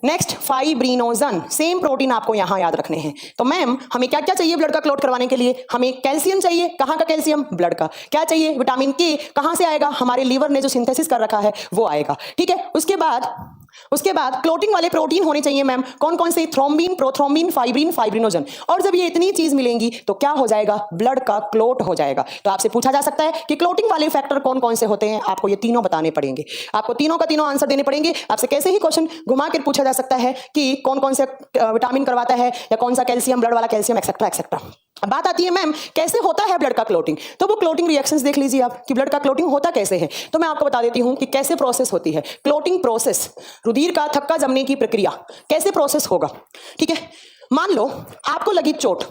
Speaker 1: नेक्स्ट फाइब्रिनोजन, सेम प्रोटीन आपको यहां याद रखने हैं। तो मैम हमें क्या क्या चाहिए ब्लड का क्लोट करवाने के लिए, हमें कैल्शियम चाहिए, कहां का कैल्शियम, ब्लड का। क्या चाहिए, विटामिन के, कहां से आएगा, हमारे लीवर ने जो सिंथेसिस कर रखा है वो आएगा, ठीक है। उसके बाद क्लोटिंग वाले प्रोटीन होने चाहिए मैम, कौन कौन से, थ्रोम्बीन, प्रोथ्रोम्बीन, फाइब्रिन, फाइब्रिनोजन। और जब ये इतनी चीज मिलेंगी तो क्या हो जाएगा, ब्लड का क्लोट हो जाएगा। तो आपसे पूछा जा सकता है कि क्लोटिंग वाले फैक्टर कौन कौन से होते हैं, आपको ये तीनों बताने पड़ेंगे, आपको तीनों का तीनों आंसर देने पड़ेंगे। आपसे कैसे ही क्वेश्चन घुमा कर पूछा जा सकता है कि कौन कौन से विटामिन करवाता है, या कौन सा कैल्शियम, ब्लड वाला कैल्शियम, एक्सेट्रा एक्सेट्रा। अब बात आती है मैम कैसे होता है ब्लड का क्लोटिंग, तो वो क्लोटिंग रिएक्शंस देख लीजिए आप कि ब्लड का क्लोटिंग होता कैसे है। तो मैं आपको बता देती हूं कि कैसे प्रोसेस होती है क्लोटिंग प्रोसेस, रुधिर का थक्का जमने की प्रक्रिया कैसे प्रोसेस होगा, ठीक है। मान लो आपको लगी चोट,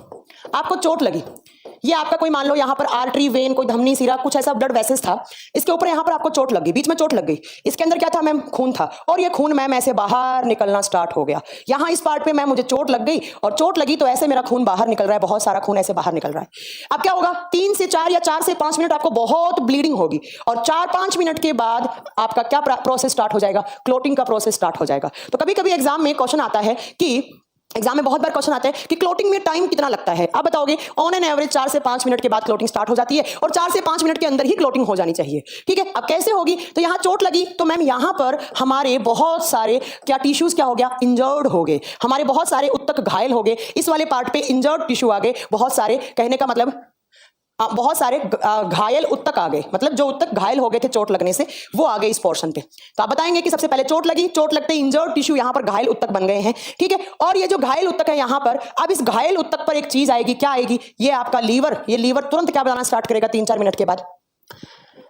Speaker 1: आपको चोट लगी, ये आपका कोई मान लो यहाँ पर आर्टरी, वेन, कोई धमनी, सिरा, कुछ ऐसा ब्लड वेसल्स था, इसके ऊपर यहाँ पर आपको चोट लग गई, बीच में चोट लग गई, इसके अंदर क्या था मैम, खून था, और ये खून मैम ऐसे बाहर निकलना स्टार्ट हो गया। यहाँ इस पार्ट पे मैम मुझे चोट लग गई, और चोट लगी तो ऐसे मेरा खून बाहर निकल रहा है, बहुत सारा खून ऐसे बाहर निकल रहा है। अब क्या होगा, 3 से 4 या 4 से 5 मिनट आपको बहुत ब्लीडिंग होगी, और 4-5 मिनट के बाद आपका क्या प्रोसेस स्टार्ट हो जाएगा, क्लोटिंग का प्रोसेस स्टार्ट हो जाएगा। तो कभी कभी एग्जाम में क्वेश्चन आता है कि एग्जाम में बहुत बार क्वेश्चन आता है कि क्लोटिंग में टाइम कितना लगता है, आप बताओगे ऑन एन एवरेज 4 से 5 मिनट के बाद क्लोटिंग स्टार्ट हो जाती है, और 4 से 5 मिनट के अंदर ही क्लोटिंग हो जानी चाहिए, ठीक है। अब कैसे होगी, तो यहाँ चोट लगी तो मैम यहाँ पर हमारे बहुत सारे क्या टिश्यूज क्या हो गया, इंजर्ड हो गए, हमारे बहुत सारे उत्तक घायल हो गए, इस वाले पार्ट पे इंजर्ड टिश्यू आ गए बहुत सारे, कहने का मतलब बहुत सारे घायल उत्तक आ गए, मतलब जो उत्तक घायल हो गए थे चोट लगने से वो आ गए इस पोर्शन पे। तो आप बताएंगे कि सबसे पहले चोट लगी, चोट लगते इंजर्ड टिश्यू यहां पर घायल उत्तक बन गए हैं, ठीक है। और ये जो घायल उत्तक है यहां पर, अब इस घायल उत्तक पर एक चीज आएगी, क्या आएगी, ये आपका लीवर। ये लीवर तुरंत क्या बनाना स्टार्ट करेगा 3-4 मिनट के बाद।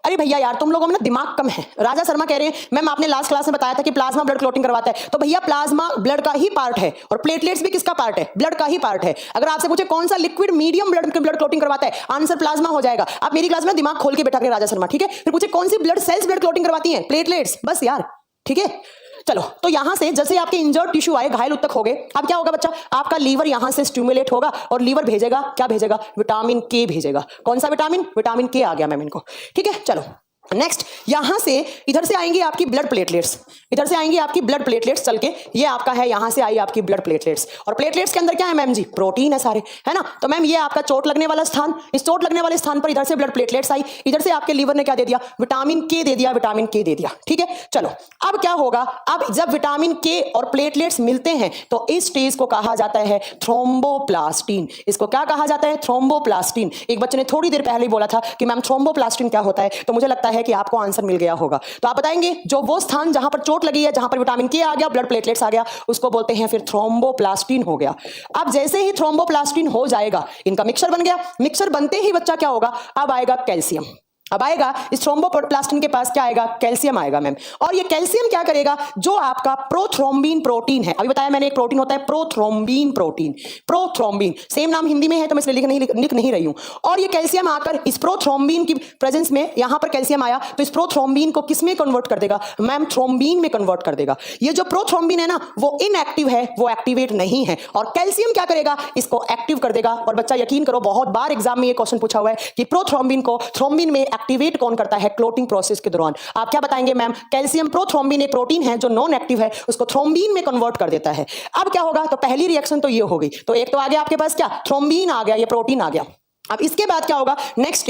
Speaker 1: अरे भैया यार तुम लोगों में ना दिमाग कम है। राजा शर्मा कह रहे हैं मैम आपने लास्ट क्लास में बताया था कि प्लाज्मा ब्लड क्लॉटिंग करवाता है, तो भैया प्लाज्मा ब्लड का ही पार्ट है और प्लेटलेट्स भी किसका पार्ट है, ब्लड का ही पार्ट है। अगर आपसे पूछे कौन सा लिक्विड मीडियम ब्लड क्लॉटिंग करवाता है, आंसर प्लाज्मा हो जाएगा। आप मेरी क्लास में दिमाग खोल के बैठा करें राजा शर्मा, ठीक है। फिर पूछे कौन सी ब्लड सेल्स ब्लड क्लॉटिंग करवाती है, प्लेटलेट्स, बस यार, ठीक है। चलो तो यहां से जैसे आपके इंजर्ड टिश्यू आए, घायल उत्तक हो गए, अब क्या होगा बच्चा, आपका लीवर यहां से स्टिमुलेट होगा और लीवर भेजेगा, क्या भेजेगा, विटामिन के भेजेगा। कौन सा विटामिन, विटामिन के आ गया मैम इनको, ठीक है। चलो नेक्स्ट, यहां से इधर से आएंगे आपकी ब्लड प्लेटलेट्स, इधर से आएंगे आपकी ब्लड प्लेटलेट्स चल के, ये आपका है, यहां से आई आपकी ब्लड प्लेटलेट्स। और प्लेटलेट्स के अंदर क्या है मैम जी, प्रोटीन है सारे, है ना। तो मैम ये आपका चोट लगने वाला स्थान, इस चोट लगने वाले स्थान पर इधर से ब्लड प्लेटलेट्स आई, इधर से आपके लीवर ने क्या दे दिया, विटामिन के दे दिया, विटामिन के दे दिया, ठीक है। चलो अब क्या होगा, अब जब विटामिन के और प्लेटलेट्स मिलते हैं तो इस स्टेज को कहा जाता है थ्रोम्बोप्लास्टिन। इसको क्या कहा जाता है, थ्रोम्बोप्लास्टिन। एक बच्चे ने थोड़ी देर पहले ही बोला था कि मैम थ्रोम्बोप्लास्टिन क्या होता है, तो मुझे लगता है कि आपको आंसर मिल गया होगा। तो आप बताएंगे जो वो स्थान जहां पर चोट लगी है, जहां पर विटामिन के आ गया, ब्लड प्लेटलेट्स आ गया, उसको बोलते हैं फिर थ्रोम्बोप्लास्टिन हो गया। अब जैसे ही थ्रोम्बोप्लास्टिन हो जाएगा, इनका मिक्सचर बन गया, मिक्सचर बनते ही बच्चा क्या होगा, अब आएगा कैल्शियम। अब आएगा इस थ्रोम्बोप्लास्टिन के पास क्या आएगा, कैल्शियम आएगा मैम। और ये कैल्शियम क्या करेगा, जो आपका प्रोथ्रोम्बिन प्रोटीन है, अभी बताया मैंने एक प्रोटीन होता है प्रोथ्रोम्बिन प्रोटीन, प्रोथ्रोम्बिन सेम नाम हिंदी में है तो मैं इसलिए लिख नहीं रही हूं। और ये कैल्शियम आकर इस प्रोथ्रोम्बिन की प्रेजेंस में, यहां पर कैल्शियम आया तो इस प्रोथ्रोम्बिन को किस में कन्वर्ट कर देगा मैम, थ्रोम्बिन में कन्वर्ट कर देगा। ये जो प्रोथ्रोम्बिन है ना वो इनएक्टिव है, वो एक्टिवेट नहीं है, और कैल्शियम क्या करेगा, इसको एक्टिव कर देगा। और बच्चा यकीन करो बहुत बार एग्जाम में ये क्वेश्चन पूछा हुआ है कि प्रोथ्रोम्बिन को थ्रोम्बिन में एक्टिवेट कौन करता है, क्लोटिंग प्रोसेस के दौरान। आप क्या बताएंगे मैम, कैल्शियम प्रोथ्रोम्बिन एक प्रोटीन है जो नॉन एक्टिव है, उसको थ्रोम्बिन में कन्वर्ट कर देता है। अब क्या होगा, तो पहली रिएक्शन तो ये हो गई, तो एक तो आ गया आपके पास क्या, थ्रोम्बिन आ गया, ये प्रोटीन आ गया। अब इसके बाद क्या होगा, नेक्स्ट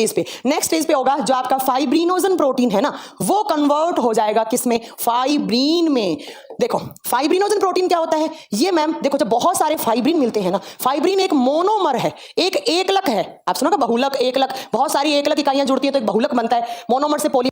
Speaker 1: स्टेज पे होगा जो आपका फाइब्रिनोजन प्रोटीन है ना, वो कन्वर्ट हो जाएगा किसमें, फाइब्रिन में। देखो फाइब्रिनोजन प्रोटीन क्या होता है, ये मैम देखो जब बहुत सारे फाइब्रिन मिलते हैं ना, फाइब्रिन एक मोनोमर है, एक एकलक है। आप सुना का बहुलक, एकलक, बहुत सारी एकलक इकाइयां जुड़ती है तो एक बहुलक बनता है, मोनोमर से पॉली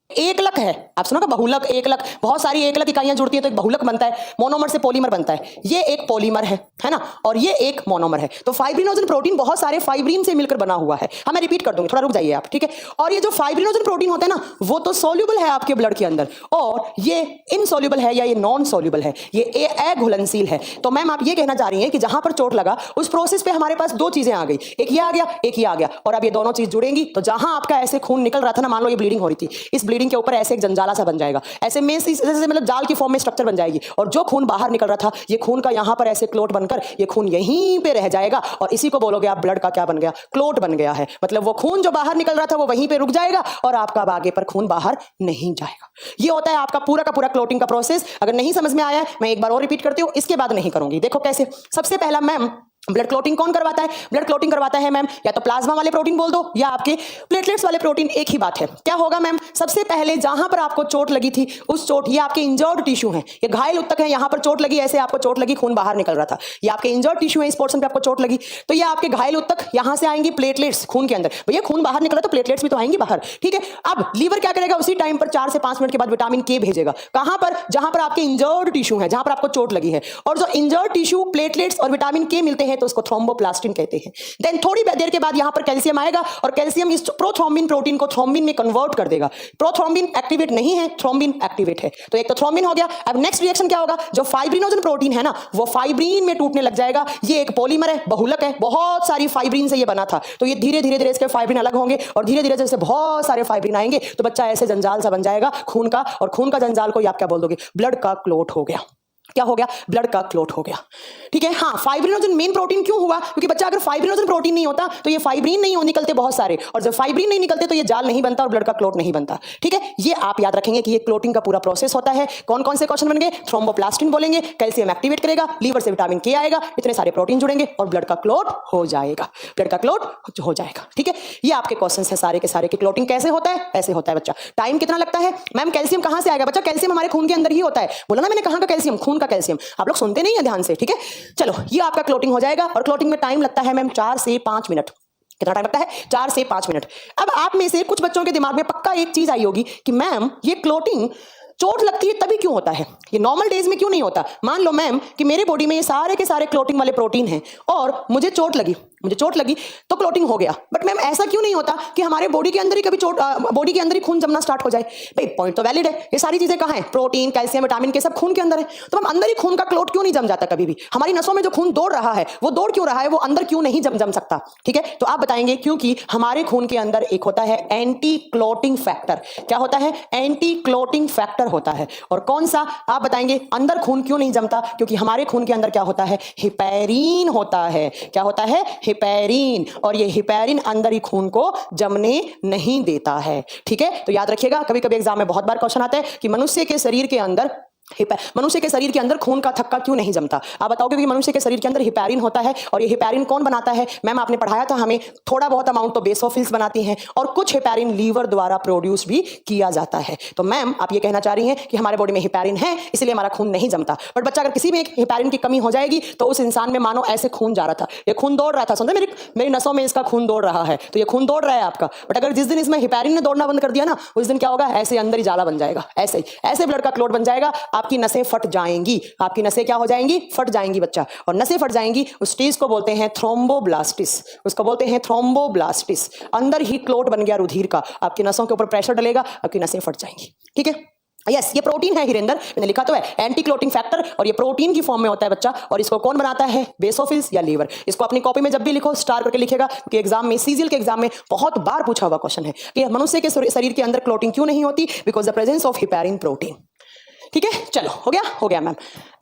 Speaker 1: एकलक है। आप सुना का बहुलक, एकलक, बहुत सारी एकलक इकाइयां जुड़ती है तो एक बहुलक बनता है, मोनोमर से पॉलीमर बनता है। ये एक पॉलीमर है ना, और ये एक मोनोमर है। तो फाइब्रिनोजन प्रोटीन बहुत सारे फाइब्रिन से मिलकर बना हुआ है। हाँ मैं रिपीट कर दूंगी, थोड़ा रुक जाइए आप, ठीक है। और ये जो फाइब्रिनोजन प्रोटीन होता है ना, वो तो सोल्यूबल है आपके ब्लड के अंदर, और ये इनसोल्यूबल है या ये नॉन सोल्यूबल है, ये अघुलनशील है। तो मैम आप ये कहना चाह रही हैं कि जहां पर चोट लगा उस प्रोसेस पे हमारे पास दो चीजें आ गई, एक ये आ गया, एक ये आ गया, और अब ये दोनों चीज जुड़ेंगी तो जहां आपका ऐसे खून निकल रहा था ना, मान लो ये ब्लीडिंग हो रही थी, इस ब्लीडिंग के ऊपर ऐसे एक जंजाला सा बन जाएगा, ऐसे में जैसे मतलब जाल की फॉर्म में स्ट्रक्चर बन जाएगी, और जो खून बाहर निकल रहा था ये खून का यहां पर ऐसे क्लोट बनकर ये खून यहीं पे रह जाएगा, और इसी को बोलोगे आप ब्लड का क्या बन गया, क्लोट बन गया है। मतलब वो खून जो बाहर निकल रहा था वो वहीं पे रुक जाएगा और आपका अब आगे पर खून बाहर नहीं जाएगा। ये होता है आपका पूरा का पूरा क्लोटिंग का प्रोसेस। अगर नहीं समझ में आया मैं एक बार और रिपीट करती हूं, इसके बाद नहीं करूंगी। देखो कैसे, सबसे पहला मैम ब्लड क्लोटिंग कौन करवाता है, ब्लड क्लोटिंग करवाता है मैम या तो प्लाज्मा वाले प्रोटीन बोल दो या आपके प्लेटलेट्स वाले प्रोटीन, एक ही बात है। क्या होगा मैम, सबसे पहले जहां पर आपको चोट लगी थी उस चोट, ये आपके इंजर्ड टिश्यू है, ये घायल उत्तक है, यहां पर चोट लगी, ऐसे आपको चोट लगी, खून बाहर निकल रहा था, ये आपके इंजर्ड टिश्यू है, इस पोर्शन पे आपको चोट लगी, तो ये आपके घायल उत्तक, यहां से आएंगी प्लेटलेट्स खून के अंदर, भैया खून बाहर निकला तो प्लेटलेट्स भी तो आएंगी बाहर, ठीक है। अब लीवर क्या करेगा, उसी टाइम पर 4 से 5 मिनट के बाद विटामिन के भेजेगा, कहां पर, जहां पर आपके इंजर्ड टिश्यू है, जहां पर आपको चोट लगी है, और जो इंजर्ड टिश्यू प्लेटलेट्स और विटामिन के मिलते हैं तो उसको थ्रोम्बोप्लास्टिन कहते हैं। देन थोड़ी देर के बाद यहां पर कैल्शियम आएगा और कैल्शियम इस प्रोथ्रोम्बिन प्रोटीन को थ्रोम्बिन में कन्वर्ट कर देगा। प्रोथ्रोम्बिन एक्टिवेट नहीं है, थ्रोम्बिन एक्टिवेट है, तो एक तो थ्रोम्बिन हो गया। अब नेक्स्ट रिएक्शन क्या होगा, जो फाइब्रिनोजन प्रोटीन है ना वो फाइब्रिन में टूटने लग जाएगा। ये एक पॉलीमर है, बहुलक है, बहुत सारी फाइब्रिन से ये बना था, तो ये धीरे धीरे इसके फाइब्रिन अलग होंगे और धीरे धीरे जैसे बहुत सारे फाइब्रिन आएंगे तो बच्चा ऐसे जंजाल सा बन जाएगा खून का, और खून का जंजाल को आप क्या बोल दोगे, ब्लड का क्लोट हो गया। क्या हो गया, ब्लड का क्लॉट हो गया। ठीक है, हाँ फाइब्रिनोजन मेन प्रोटीन क्यों हुआ, क्योंकि बच्चा अगर फाइब्रिनोजन प्रोटीन नहीं होता तो ये फाइब्रिन नहीं निकलते बहुत सारे, और जब फाइब्रिन नहीं निकलते तो ये जाल नहीं बनता और ब्लड का क्लॉट नहीं बनता। ठीक है, ये आप याद रखेंगे कि ये क्लोटिंग का पूरा प्रोसेस होता है। कौन कौन से क्वेश्चन बन गए, थ्रोम्बोप्लास्टिन बोलेंगे, कैल्शियम एक्टिवेट करेगा, लीवर से विटामिन के आएगा, इतने सारे प्रोटीन जुड़ेंगे और ब्लड का क्लॉट हो जाएगा, ब्लड का क्लॉट हो जाएगा। ठीक है, ये आपके क्वेश्चन है सारे के सारे कि क्लॉटिंग कैसे होता है, ऐसे होता है बच्चा। टाइम कितना लगता है, मैम कैल्शियम कहां से आएगा, बच्चा कैल्शियम हमारे खून के अंदर ही होता है, बोला ना मैंने, कहां का कैल्शियम, खून का कैल्शियम, आप लोग सुनते नहीं है ध्यान से। ठीक है, चलो ये आपका क्लोटिंग हो जाएगा और क्लोटिंग में टाइम लगता है मैम 4 से 5 मिनट। कितना टाइम लगता है, 4 से 5 मिनट। अब आप में से कुछ बच्चों के दिमाग में पक्का एक चीज आई होगी कि मैम ये क्लोटिंग चोट लगती है तभी क्यों होता है, ये नॉर्मल डेज में क्यों नहीं होता। मान लो मैम कि मेरे बॉडी में ये सारे के सारे क्लोटिंग वाले प्रोटीन हैं और मुझे चोट लगी तो क्लोटिंग हो गया, बट मैम ऐसा क्यों नहीं होता कि हमारे बॉडी के अंदर ही कभी बॉडी के अंदर ही खून जमना स्टार्ट हो जाए। भाई पॉइंट तो वैलिड है, ये सारी चीजें कहाँ है, प्रोटीन कैल्शियम विटामिन के सब खून के अंदर है, तो मैम अंदर ही खून का क्लोट क्यों नहीं जम जाता कभी भी, हमारी नसों में जो खून दौड़ रहा है वो दौड़ क्यों रहा है, वो अंदर क्यों नहीं जम सकता। ठीक है, तो आप बताएंगे क्योंकि हमारे खून के अंदर एक होता है एंटी क्लोटिंग फैक्टर। क्या होता है, एंटी क्लोटिंग फैक्टर होता है। और कौन सा, आप बताएंगे अंदर खून क्यों नहीं जमता, क्योंकि हमारे खून के अंदर क्या होता है, हिपैरिन होता है। क्या होता है, हिपैरिन, और ये हिपैरिन अंदर ही खून को जमने नहीं देता है। ठीक है, तो याद रखिएगा, कभी कभी एग्जाम में बहुत बार क्वेश्चन आता है कि मनुष्य के शरीर के अंदर खून का थक्का क्यों नहीं जमता। आप बताओगे कि मनुष्य के शरीर के अंदर हिपैरिन होता है, और ये हिपैरिन कौन बनाता है, मैम आपने पढ़ाया था हमें, थोड़ा बहुत अमाउंट तो बेसोफिल्स बनाती हैं और कुछ हिपैरिन लीवर द्वारा प्रोड्यूस भी किया जाता है। तो मैम आप ये कहना चाह रही हैं कि हमारे बॉडी में हिपैरिन है इसलिए हमारा खून नहीं जमता, बट बच्चा अगर किसी में एक हिपैरिन की कमी हो जाएगी तो उस इंसान में मानो ऐसे खून जा रहा था, ये खून दौड़ रहा था, समझे, मेरी नसों में इसका खून दौड़ रहा है, तो ये खून दौड़ रहा है आपका, बट अगर जिस दिन इसमें हिपैरिन ने दौड़ना बंद कर दिया ना, उस दिन क्या होगा, ऐसे अंदर ही जाला बन जाएगा, ऐसे ब्लड का क्लॉट बन जाएगा, आपकी नसें फट जाएंगी, आपकी नसें क्या हो जाएंगी, फट जाएंगी बच्चा, और नसें फट जाएंगी उस चीज को बोलते हैं थ्रोम्बोब्लास्टिस, उसको बोलते हैं थ्रोम्बोब्लास्टिस। अंदर ही क्लॉट बन गया रुधिर का, आपकी नसों के ऊपर प्रेशर डलेगा, आपकी नसें फट जाएंगी। ठीक है, यस, ये प्रोटीन है हिरेंद्र, मैंने लिखा तो है एंटी क्लोटिंग फैक्टर, और ये प्रोटीन की फॉर्म में होता है बच्चा, और इसको कौन बनाता है, बेसोफिल्स या लीवर। इसको अपनी कॉपी में जब भी लिखो स्टार करके लिखेगा, कि एग्जाम में, सीजीएल के एग्जाम में बहुत बार पूछा हुआ क्वेश्चन है कि मनुष्य के शरीर के अंदर क्लोटिंग क्यों नहीं होती, because the presence of heparin protein. ठीक है, चलो हो गया मैम।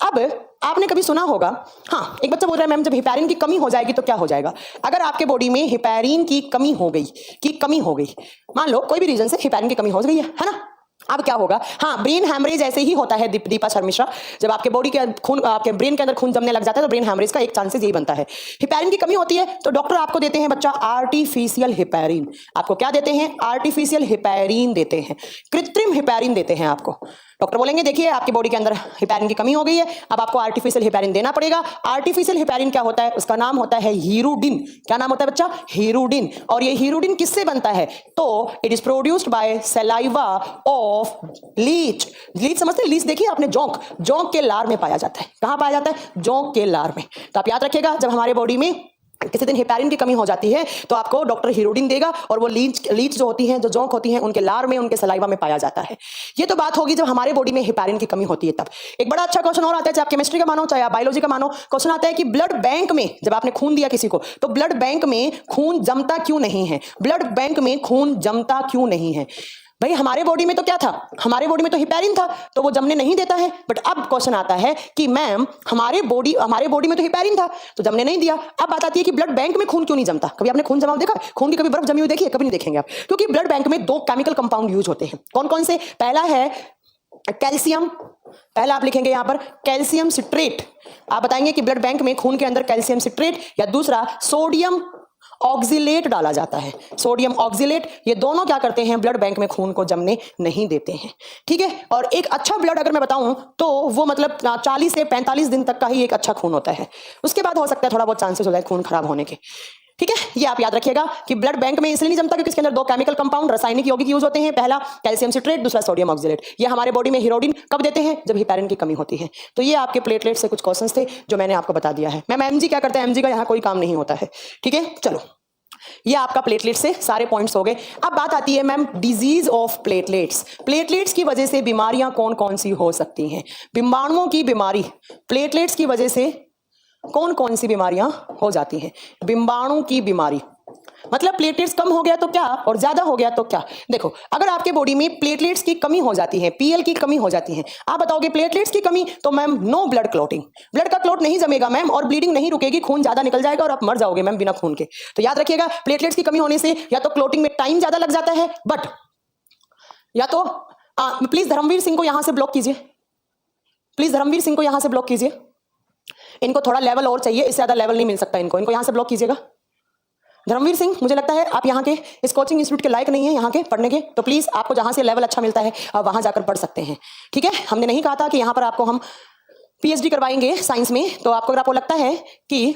Speaker 1: अब आपने कभी सुना होगा, हाँ एक बच्चा बोल रहा है मैम जब हिपैरिन की कमी हो जाएगी तो क्या हो जाएगा। अगर आपके बॉडी में हिपैरिन की कमी हो गई, मान लो कोई भी रीजन से हिपैरिन की कमी हो गई है ना, अब क्या होगा, हाँ ब्रेन हैमरेज ऐसे ही होता है दीपा शर्मिश्रा, जब आपके बॉडी के खून, आपके ब्रेन के अंदर खून जमने लग जाता है तो ब्रेन हैमरेज का एक चांसेस यही बनता है। हिपैरिन की कमी होती है तो डॉक्टर आपको देते हैं बच्चा आर्टिफिशियल हिपैरिन। आपको क्या देते हैं, आर्टिफिशियल हिपैरिन देते हैं, कृत्रिम हिपैरिन देते हैं आपको। डॉक्टर बोलेंगे देखिए आपकी बॉडी के अंदर हिपैरिन की कमी हो गई है, अब आपको आर्टिफिशियल हिपैरिन देना पड़ेगा। आर्टिफिशियल हिपैरिन क्या होता है, उसका नाम होता है हीरुडिन। क्या नाम होता है बच्चा, हीरुडिन। और ये हीरुडिन किससे बनता है, तो it is produced by saliva of leech. Leech समझते हैं, लीच देखिए आपने, जोंक के लार में पाया जाता है। कहां पाया जाता है, जोंक के लार में। तो आप याद रखिएगा जब हमारे बॉडी में किसी दिन हिपैरिन की कमी हो जाती है तो आपको डॉक्टर हीरोडिन देगा, और वो लीच जो होती हैं, जो जोंक होती हैं, उनके लार में, उनके सलाइवा में पाया जाता है। ये तो बात होगी जब हमारे बॉडी में हिपैरिन की कमी होती है तब। एक बड़ा अच्छा क्वेश्चन और आता है, चाहे आप केमिस्ट्री का मानो चाहे आप बायोलॉजी का मानो, क्वेश्चन आता है कि ब्लड बैंक में जब आपने खून दिया किसी को तो ब्लड बैंक में खून जमता क्यों नहीं है, ब्लड बैंक में खून जमता क्यों नहीं है। भाई हमारे बॉडी में तो क्या था, हमारे बॉडी में तो हिपैरिन था तो वो जमने नहीं देता है, बट अब क्वेश्चन आता है कि मैम हमारे बॉडी में तो हिपैरिन था तो जमने नहीं दिया। अब बात आती है कि ब्लड बैंक में खून क्यों नहीं जमता। कभी आपने खून जमा देखा, खून की कभी बर्फ जमी हुई देखी है, कभी नहीं देखेंगे आप, क्योंकि ब्लड बैंक में 2 केमिकल कंपाउंड यूज होते हैं। कौन कौन से, पहला है कैल्शियम, पहला आप लिखेंगे यहां पर कैल्शियम सिट्रेट। आप बताएंगे कि ब्लड बैंक में खून के अंदर कैल्शियम सिट्रेट, या दूसरा सोडियम ऑक्जिलेट डाला जाता है, सोडियम ऑक्जिलेट। ये दोनों क्या करते हैं, ब्लड बैंक में खून को जमने नहीं देते हैं। ठीक है, और एक अच्छा ब्लड अगर मैं बताऊं तो वो मतलब 40 से 45 दिन तक का ही एक अच्छा खून होता है, उसके बाद हो सकता है थोड़ा बहुत चांसेस हो जाए खून खराब होने के। ठीक है, ये आप याद रखिएगा कि ब्लड बैंक में इसलिए नहीं जमता क्योंकि इसके अंदर 2 केमिकल कंपाउंड रासायनिक यौगिक यूज होते हैं, पहला कैल्शियम सिट्रेट, दूसरा सोडियम ऑक्जिलेट। ये हमारे बॉडी में हीरोडिन कब देते हैं, जब हिपैरिन की कमी होती है। तो ये आपके प्लेटलेट से कुछ क्वेश्चंस थे जो मैंने आपको बता दिया है। मैम एमजी क्या करता है, एमजी का यहाँ कोई काम नहीं होता है। ठीक है, चलो ये आपका प्लेटलेट से सारे पॉइंट्स हो गए। अब बात आती है ma'am disease of platelets. Platelets की वजह से बीमारियां कौन कौन सी हो सकती हैं, बिंबाणुओं की बीमारी प्लेटलेट्स की वजह से कौन कौन सी बीमारियां हो जाती हैं, बिंबाणु की बीमारी। मतलब प्लेटलेट्स कम हो गया तो क्या और ज्यादा हो गया तो क्या। देखो अगर आपके बॉडी में प्लेटलेट्स की कमी हो जाती है, पीएल की कमी हो जाती है, आप बताओगे प्लेटलेट्स की कमी, तो ma'am no blood clotting, blood का क्लॉट नहीं जमेगा मैम और ब्लीडिंग नहीं रुकेगी, खून ज्यादा निकल जाएगा और आप मर जाओगे मैम बिना खून के। तो याद रखिएगा प्लेटलेट्स की कमी होने से या तो क्लॉटिंग में टाइम ज्यादा लग जाता है, बट या तो प्लीज धर्मवीर सिंह को यहां से ब्लॉक कीजिए, प्लीज धर्मवीर सिंह को यहां से ब्लॉक कीजिए, इनको थोड़ा लेवल और चाहिए, इससे ज्यादा लेवल नहीं मिल सकता इनको, इनको यहां से ब्लॉक कीजिएगा। धर्मवीर सिंह मुझे लगता है आप यहाँ के इस कोचिंग इंस्टीट्यूट के लायक नहीं है यहाँ के पढ़ने के, तो प्लीज आपको जहां से लेवल अच्छा मिलता है आप वहां जाकर पढ़ सकते हैं, ठीक है। हमने नहीं कहा था कि यहाँ पर आपको हम पीएचडी करवाएंगे साइंस में, तो आपको अगर आपको लगता है कि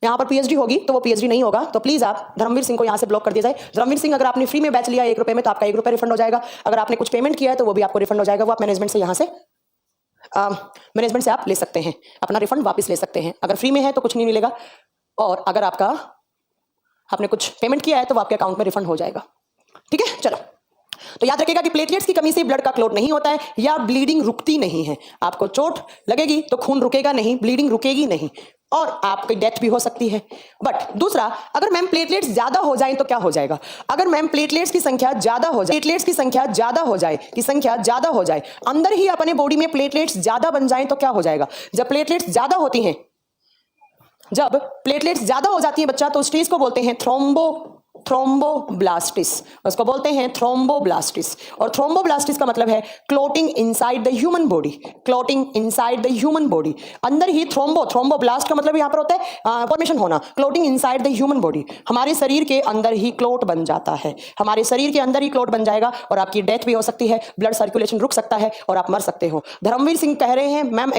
Speaker 1: यहाँ पर पीएचडी होगी तो वो पीएचडी नहीं होगा, तो प्लीज आप धर्मवीर सिंह को यहाँ से ब्लॉक कर दिया जाए। धर्मवीर सिंह अगर आपने फ्री में बैच लिया 1 रुपए में तो आपका 1 रुपया रिफंड हो जाएगा, अगर आपने कुछ पेमेंट किया है तो वो भी आपको रिफंड हो जाएगा, वो आप मैनेजमेंट से यहाँ से मैनेजमेंट से आप ले सकते हैं, अपना रिफंड वापस ले सकते हैं। अगर फ्री में है तो कुछ नहीं मिलेगा, और अगर आपने कुछ पेमेंट किया है तो वो आपके अकाउंट में रिफंड हो जाएगा, ठीक है। चलो तो याद रखिएगा कि प्लेटलेट्स की कमी से ब्लड का क्लॉट नहीं होता है या ब्लीडिंग रुकती नहीं है। आपको चोट लगेगी तो खून रुकेगा नहीं, ब्लीडिंग रुकेगी नहीं और आपकी डेथ भी हो सकती है। बट दूसरा, अगर मैम प्लेटलेट्स ज्यादा हो जाए तो क्या हो जाएगा। अगर मैम प्लेटलेट्स की संख्या ज्यादा हो जाए, प्लेटलेट्स की संख्या ज्यादा हो जाए, अंदर ही अपने बॉडी में प्लेटलेट्स ज्यादा बन जाए तो क्या हो जाएगा। जब प्लेटलेट्स ज्यादा होती हैं, जब प्लेटलेट्स ज्यादा हो जाती है बच्चा, तो स्टेज को बोलते हैं थ्रोम्बोब्लास्टिस, उसको बोलते हैं थ्रोम्बोब्लास्टिस। और थ्रोम्बोब्लास्टिस का मतलब है clotting inside the human body, clotting inside the human body. अंदर ही थ्रोम्बोब्लास्ट का मतलब यहां पर होता है फॉर्मेशन होना, clotting inside the human body. हमारे शरीर के अंदर ही क्लॉट बन जाता है, हमारे शरीर के अंदर ही क्लॉट बन जाएगा और आपकी डेथ भी हो सकती है, ब्लड सर्कुलेशन रुक सकता है और आप मर सकते हो। धर्मवीर सिंह कह रहे हैं मैम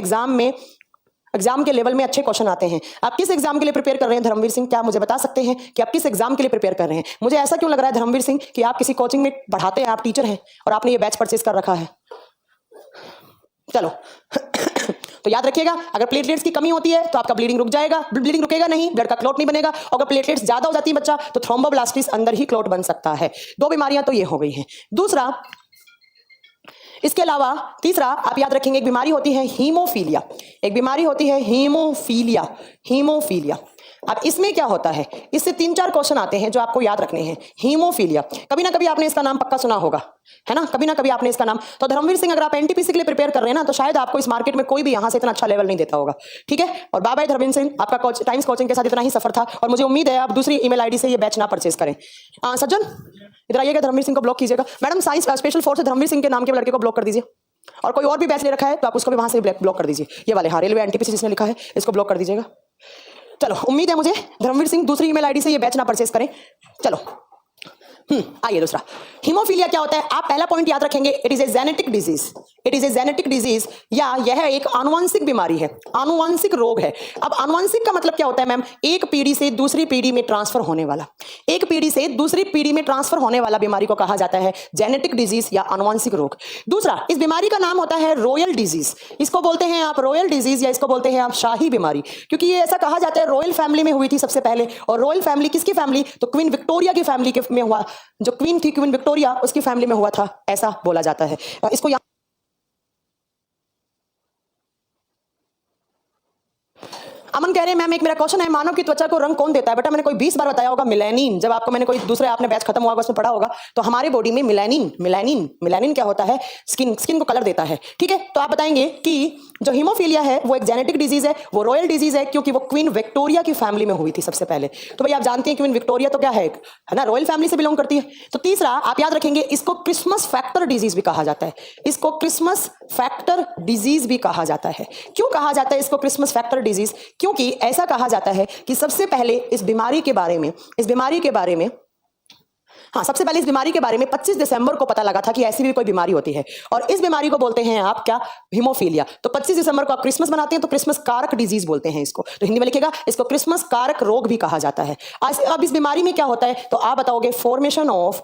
Speaker 1: एग्जाम के लेवल में अच्छे क्वेश्चन आते हैं। आप किस एग्जाम के लिए प्रिपेयर कर रहे हैं धर्मवीर सिंह, क्या मुझे बता सकते हैं कि आप किस एग्जाम के लिए प्रिपेयर कर रहे हैं। मुझे ऐसा क्यों लग रहा है धर्मवीर सिंह कि आप किसी कोचिंग में पढ़ाते हैं, आप टीचर हैं और आपने ये बैच परचेज कर रखा है। चलो तो याद रखिएगा अगर प्लेटलेट्स की कमी होती है तो आपका ब्लीडिंग रुक जाएगा, ब्लीडिंग रुकेगा नहीं, ब्लड का क्लॉट नहीं बनेगा। अगर प्लेटलेट्स ज्यादा हो जाती है बच्चा तो थ्रोम्बोब्लास्टिस अंदर ही क्लॉट बन सकता है। 2 बीमारियां तो ये हो गई हैं। दूसरा, इसके अलावा तीसरा आप याद रखेंगे एक बीमारी होती है हीमोफीलिया, एक बीमारी होती है हीमोफीलिया। अब इसमें क्या होता है, इससे 3-4 क्वेश्चन आते हैं जो आपको याद रखने हैं। हीमोफीलिया, कभी ना कभी आपने इसका नाम पक्का सुना होगा, है ना, कभी ना कभी आपने इसका नाम। तो धर्मवीर सिंह अगर आप एनटीपीसी के लिए प्रिपेयर कर रहे हैं ना, तो शायद आपको इस मार्केट में कोई भी यहां से इतना अच्छा लेवल नहीं देता होगा, ठीक है। और बाय बाय धर्मवीर सिंह, आपका टाइम्स कोचिंग के साथ इतना ही सफर था और मुझे उम्मीद है आप दूसरी ईमेल आईडी से ये बैच ना परचेज करें। सज्जन इधर आइएगा, धर्मवीर सिंह को ब्लॉक कीजिएगा। मैडम साइंस स्पेशल फोर्स से धर्मवीर सिंह के नाम के लड़के को ब्लॉक कर दीजिए, और कोई और भी बैच ले रखा है तो आप उसको भी वहां से ब्लॉक कर दीजिए। ये वाले हाँ रेलवे एनटीपीसी जिसने लिखा है इसको ब्लॉक कर दीजिएगा। चलो उम्मीद है मुझे धर्मवीर सिंह दूसरी ईमेल आईडी से ये बैच ना परचेज करें। चलो आइए दूसरा, हीमोफीलिया क्या होता है। आप पहला पॉइंट याद रखेंगे, it is a genetic disease, it is a genetic disease, या यह एक आनुवंशिक बीमारी है, आनुवंशिक रोग है। अब आनुवंशिक का मतलब क्या होता है मैम, एक पीढ़ी से दूसरी पीढ़ी में ट्रांसफर होने वाला, एक पीढ़ी से दूसरी पीढ़ी में ट्रांसफर होने वाला बीमारी को कहा जाता है जेनेटिक डिजीज या आनुवंशिक रोग। दूसरा, इस बीमारी का नाम होता है रॉयल डिजीज, इसको बोलते हैं आप रॉयल डिजीज या इसको बोलते हैं आप शाही बीमारी, क्योंकि ये ऐसा कहा जाता है रॉयल फैमिली में हुई थी सबसे पहले। और रॉयल फैमिली किसकी फैमिली, तो क्वीन विक्टोरिया की फैमिली में हुआ, जो क्वीन थी क्वीन विक्टोरिया उसकी फैमिली में हुआ था, ऐसा बोला जाता है। इसको अमन कह रहे हैं मैम एक मेरा क्वेश्चन है, मानव की त्वचा को रंग कौन देता है। बेटा मैंने कोई 20 बार बताया होगा मिलेनिन, जब आपको मैंने कोई दूसरे आपने बैच खत्म हुआ होगा उसमें पढ़ा होगा। तो हमारे बॉडी में मिलेनिन क्या होता है, स्किन को कलर देता है, ठीक है। तो आप बताएंगे कि जो हीमोफीलिया है वो एक जेनेटिक डिजीज है, वो रॉयल डिजीज है क्योंकि वो क्वीन विक्टोरिया की फैमिली में हुई थी सबसे पहले। तो भाई आप जानते हैं क्वीन विक्टोरिया तो क्या है ना, रॉयल फैमिली से बिलोंग करती है। तो तीसरा आप याद रखेंगे, इसको क्रिसमस फैक्टर डिजीज भी कहा जाता है, इसको क्रिसमस फैक्टर डिजीज भी कहा जाता है। क्यों कहा जाता है इसको क्रिसमस फैक्टर डिजीज, क्योंकि ऐसा कहा जाता है कि सबसे पहले इस बीमारी के बारे में सबसे पहले इस बीमारी के बारे में 25 दिसंबर को पता लगा था कि ऐसी भी कोई बीमारी होती है, और इस बीमारी को बोलते हैं आप क्या, हीमोफीलिया। तो 25 दिसंबर को आप क्रिसमस मनाते हैं तो क्रिसमस कारक डिजीज बोलते हैं इसको, तो हिंदी में लिखेगा इसको क्रिसमस कारक रोग भी कहा जाता है। अब इस बीमारी में क्या होता है, तो आप बताओगे formation of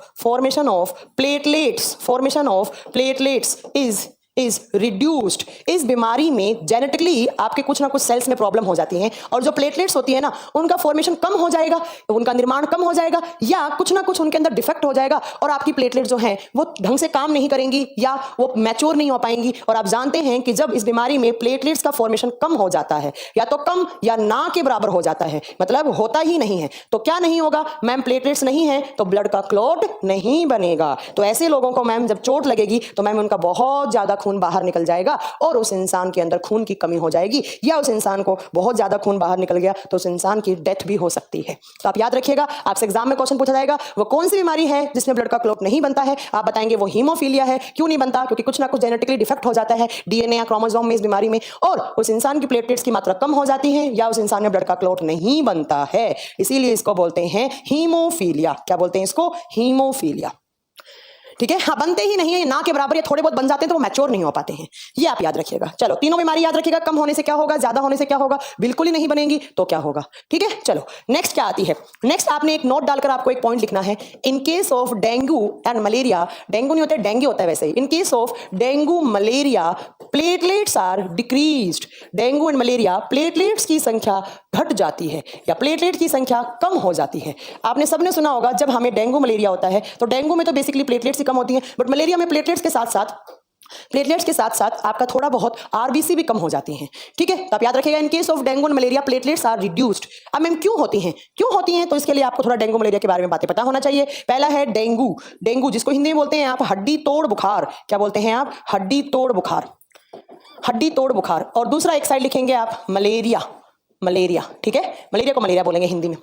Speaker 1: platelets, formation of platelets is is reduced. इस बीमारी में जेनेटिकली आपके कुछ ना कुछ सेल्स में प्रॉब्लम हो जाती है और जो प्लेटलेट्स होती है ना उनका फॉर्मेशन कम हो जाएगा, उनका निर्माण कम हो जाएगा, या कुछ ना कुछ उनके अंदर डिफेक्ट हो जाएगा और आपकी प्लेटलेट जो है वो ढंग से काम नहीं करेंगी या वो मैच्योर नहीं हो पाएंगी। और आप जानते हैं कि जब इस बीमारी में प्लेटलेट्स का फॉर्मेशन कम हो जाता है, या तो कम या ना के बराबर हो जाता है, मतलब होता ही नहीं है, तो क्या नहीं होगा मैम? प्लेटलेट्स नहीं है तो ब्लड का क्लॉट नहीं बनेगा। तो ऐसे लोगों को मैम जब चोट लगेगी तो मैम उनका बहुत ज्यादा खून बाहर निकल जाएगा और उस इंसान के अंदर खून की कमी हो जाएगी, या उस इंसान को बहुत ज्यादा खून बाहर निकल गया तो उस इंसान की डेथ भी हो सकती है। तो आप याद रखिएगा, आपसे एग्जाम में क्वेश्चन पूछा जाएगा वो कौन सी बीमारी है जिसमें ब्लड का क्लॉट नहीं बनता है, आप बताएंगे वो हीमोफीलिया है। क्यों नहीं बनता? क्योंकि कुछ ना कुछ जेनेटिकली डिफेक्ट हो जाता है डीएनए या क्रोमोसोम में इस बीमारी में, और उस इंसान की प्लेटलेट्स की मात्रा कम हो जाती है या उस इंसान में ब्लड का क्लॉट नहीं बनता है। इसीलिए इसको बोलते हैं हीमोफीलिया। क्या बोलते हैं इसको? हीमोफीलिया। ठीक है, हाँ, बनते ही नहीं है, ना के बराबर, ये थोड़े बहुत बन जाते हैं तो वो मैच्योर नहीं हो पाते हैं, ये आप याद रखिएगा। चलो, तीनों बीमारी याद रखिएगा। कम होने से क्या होगा, ज्यादा होने से क्या होगा, बिल्कुल ही नहीं बनेंगी तो क्या होगा। ठीक है, चलो नेक्स्ट क्या आती है। नेक्स्ट आपने एक नोट डालकर आपको एक पॉइंट लिखना है। In case of dengue and malaria, dengue नहीं होता है, डेंगू होता है वैसे ही। In case of dengue malaria platelets are decreased. Dengue and malaria platelets की संख्या घट जाती है या प्लेटलेट की संख्या कम हो जाती है। आपने सबने सुना होगा जब हमें डेंगू मलेरिया होता है तो डेंगू में तो बेसिकली प्लेटलेट्स ही कम होती हैं, बट मलेरिया में प्लेटलेट्स के साथ साथ आपका थोड़ा बहुत आरबीसी भी कम हो जाती हैं। ठीक है, तो आप याद रखिएगा in case of dengue and malaria platelets are reduced. अब मैम क्यों होती हैं तो इसके लिए आपको थोड़ा डेंगू मलेरिया के बारे में बातें पता होना चाहिए। पहला है डेंगू। डेंगू जिसको हिंदी में बोलते हैं आप हड्डी तोड़ बुखार। क्या बोलते हैं आप? हड्डी तोड़ बुखार। हड्डी तोड़ बुखार। और दूसरा एक साइड लिखेंगे आप मलेरिया। मलेरिया, ठीक है, मलेरिया को मलेरिया बोलेंगे हिंदी में।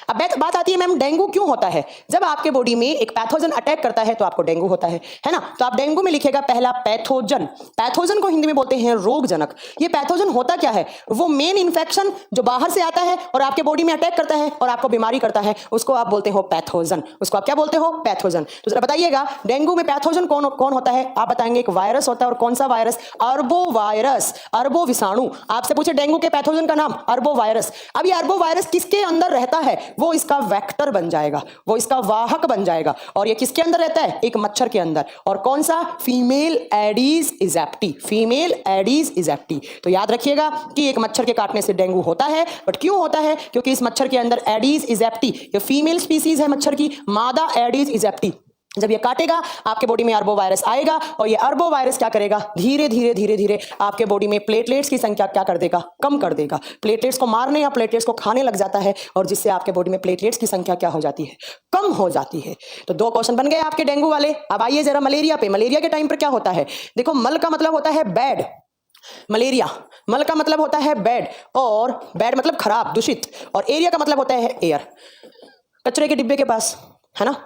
Speaker 1: अब बात आती है मैम डेंगू क्यों होता है। जब आपके बॉडी में एक पैथोजन अटैक करता है तो आपको डेंगू होता है ना। तो आप डेंगू में लिखेगा पहला पैथोजन। पैथोजन को हिंदी में बोलते हैं रोगजनक। ये पैथोजन होता क्या है? वो मेन इंफेक्शन जो बाहर से आता है और आपके बॉडी में अटैक करता है और आपको बीमारी करता है, उसको आप बोलते हो पैथोजन। उसको आप क्या बोलते हो? पैथोजन। तो जरा बताइएगा डेंगू में पैथोजन कौन कौन होता है? आप बताएंगे एक वायरस होता है। और कौन सा वायरस? अर्बो वायरस, अर्बो विषाणु। आपसे पूछे डेंगू के पैथोजन का नाम, अर्बो वायरस। अब ये अर्बो वायरस किसके अंदर रहता है? वो इसका वेक्टर बन जाएगा, वो इसका वाहक बन जाएगा। और ये किसके अंदर रहता है? एक मच्छर के अंदर। और कौन सा? Female Aedes aegypti. Female Aedes aegypti. तो याद रखिएगा कि एक मच्छर के काटने से डेंगू होता है, बट क्यों होता है? क्योंकि इस मच्छर के अंदर एडीज इजेप्टी, ये फीमेल स्पीसीज है मच्छर की, मादा एडीज इजेप्टी। जब ये काटेगा आपके बॉडी में अर्बो वायरस आएगा और ये अर्बो वायरस क्या करेगा? धीरे धीरे धीरे धीरे आपके बॉडी में प्लेटलेट्स की संख्या क्या कर देगा? कम कर देगा। प्लेटलेट्स को मारने या प्लेटलेट्स को खाने लग जाता है और जिससे आपके बॉडी में प्लेटलेट्स की संख्या क्या हो जाती है? कम हो जाती है। तो दो क्वेश्चन बन गए आपके डेंगू वाले। अब आइए जरा मलेरिया पे। मलेरिया के टाइम पर क्या होता है? देखो, मल का मतलब होता है बैड। मलेरिया, मल का मतलब होता है बैड, और बैड मतलब खराब, दूषित, और एरिया का मतलब होता है एयर। कचरे के डिब्बे के पास, है ना,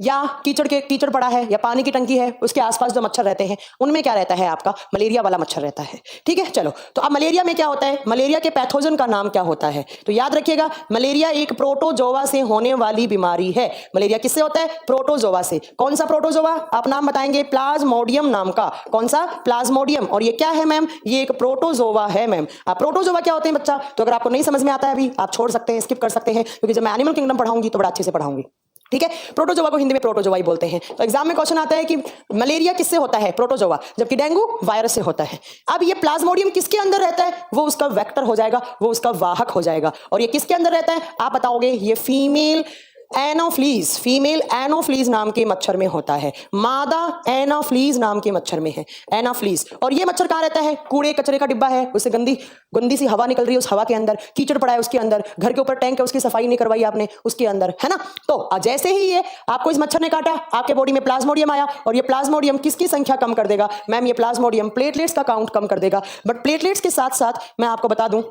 Speaker 1: या कीचड़ पड़ा है या पानी की टंकी है, उसके आसपास जो मच्छर रहते हैं उनमें क्या रहता है? आपका मलेरिया वाला मच्छर रहता है। ठीक है, चलो, तो अब मलेरिया में क्या होता है? मलेरिया के पैथोजन का नाम क्या होता है? तो याद रखिएगा मलेरिया एक प्रोटोजोआ से होने वाली बीमारी है। मलेरिया किससे होता है? प्रोटोजोआ से। कौन सा प्रोटोजोआ? आप नाम बताएंगे। प्लाज्मोडियम नाम का। कौन सा? प्लाज्मोडियम। और ये क्या है मैम? ये एक प्रोटोजोआ है मैम। आप प्रोटोजोआ क्या होते हैं बच्चा? तो अगर आपको नहीं समझ में आता है अभी, आप छोड़ सकते हैं, स्किप कर सकते हैं, क्योंकि जब मैं एनिमल किंगडम पढ़ाऊंगी तो बड़ा अच्छे से पढ़ाऊंगी। ठीक है, प्रोटोजोआ को हिंदी में प्रोटोजोआ ही बोलते हैं। तो एग्जाम में क्वेश्चन आता है कि मलेरिया किससे होता है? प्रोटोजोआ, जबकि डेंगू वायरस से होता है। अब ये प्लाज्मोडियम किसके अंदर रहता है? वो उसका वेक्टर हो जाएगा, वो उसका वाहक हो जाएगा। और ये किसके अंदर रहता है? आप बताओगे। ये फीमेल एनोफ्लीज, फीमेल एनोफ्लीज नाम के मच्छर में होता है। मादा एनोफ्लीज नाम के मच्छर में है, एनोफ्लीज। और ये मच्छर कहाँ रहता है? कूड़े कचरे का डिब्बा है, उससे गंदी सी हवा निकल रही है, उस हवा के अंदर कीचड़ पड़ा है, उसके अंदर घर के ऊपर टैंक है, उसकी सफाई नहीं करवाई आपने, उसके अंदर, है ना। तो जैसे ही ये आपको इस मच्छर ने काटा, आपके बॉडी में प्लाज्मोडियम आया, और ये प्लाज्मोडियम किसकी संख्या कम कर देगा? मैम ये प्लाज्मोडियम प्लेटलेट्स का काउंट कम कर देगा। बट प्लेटलेट्स के साथ साथ मैं आपको बता दूं,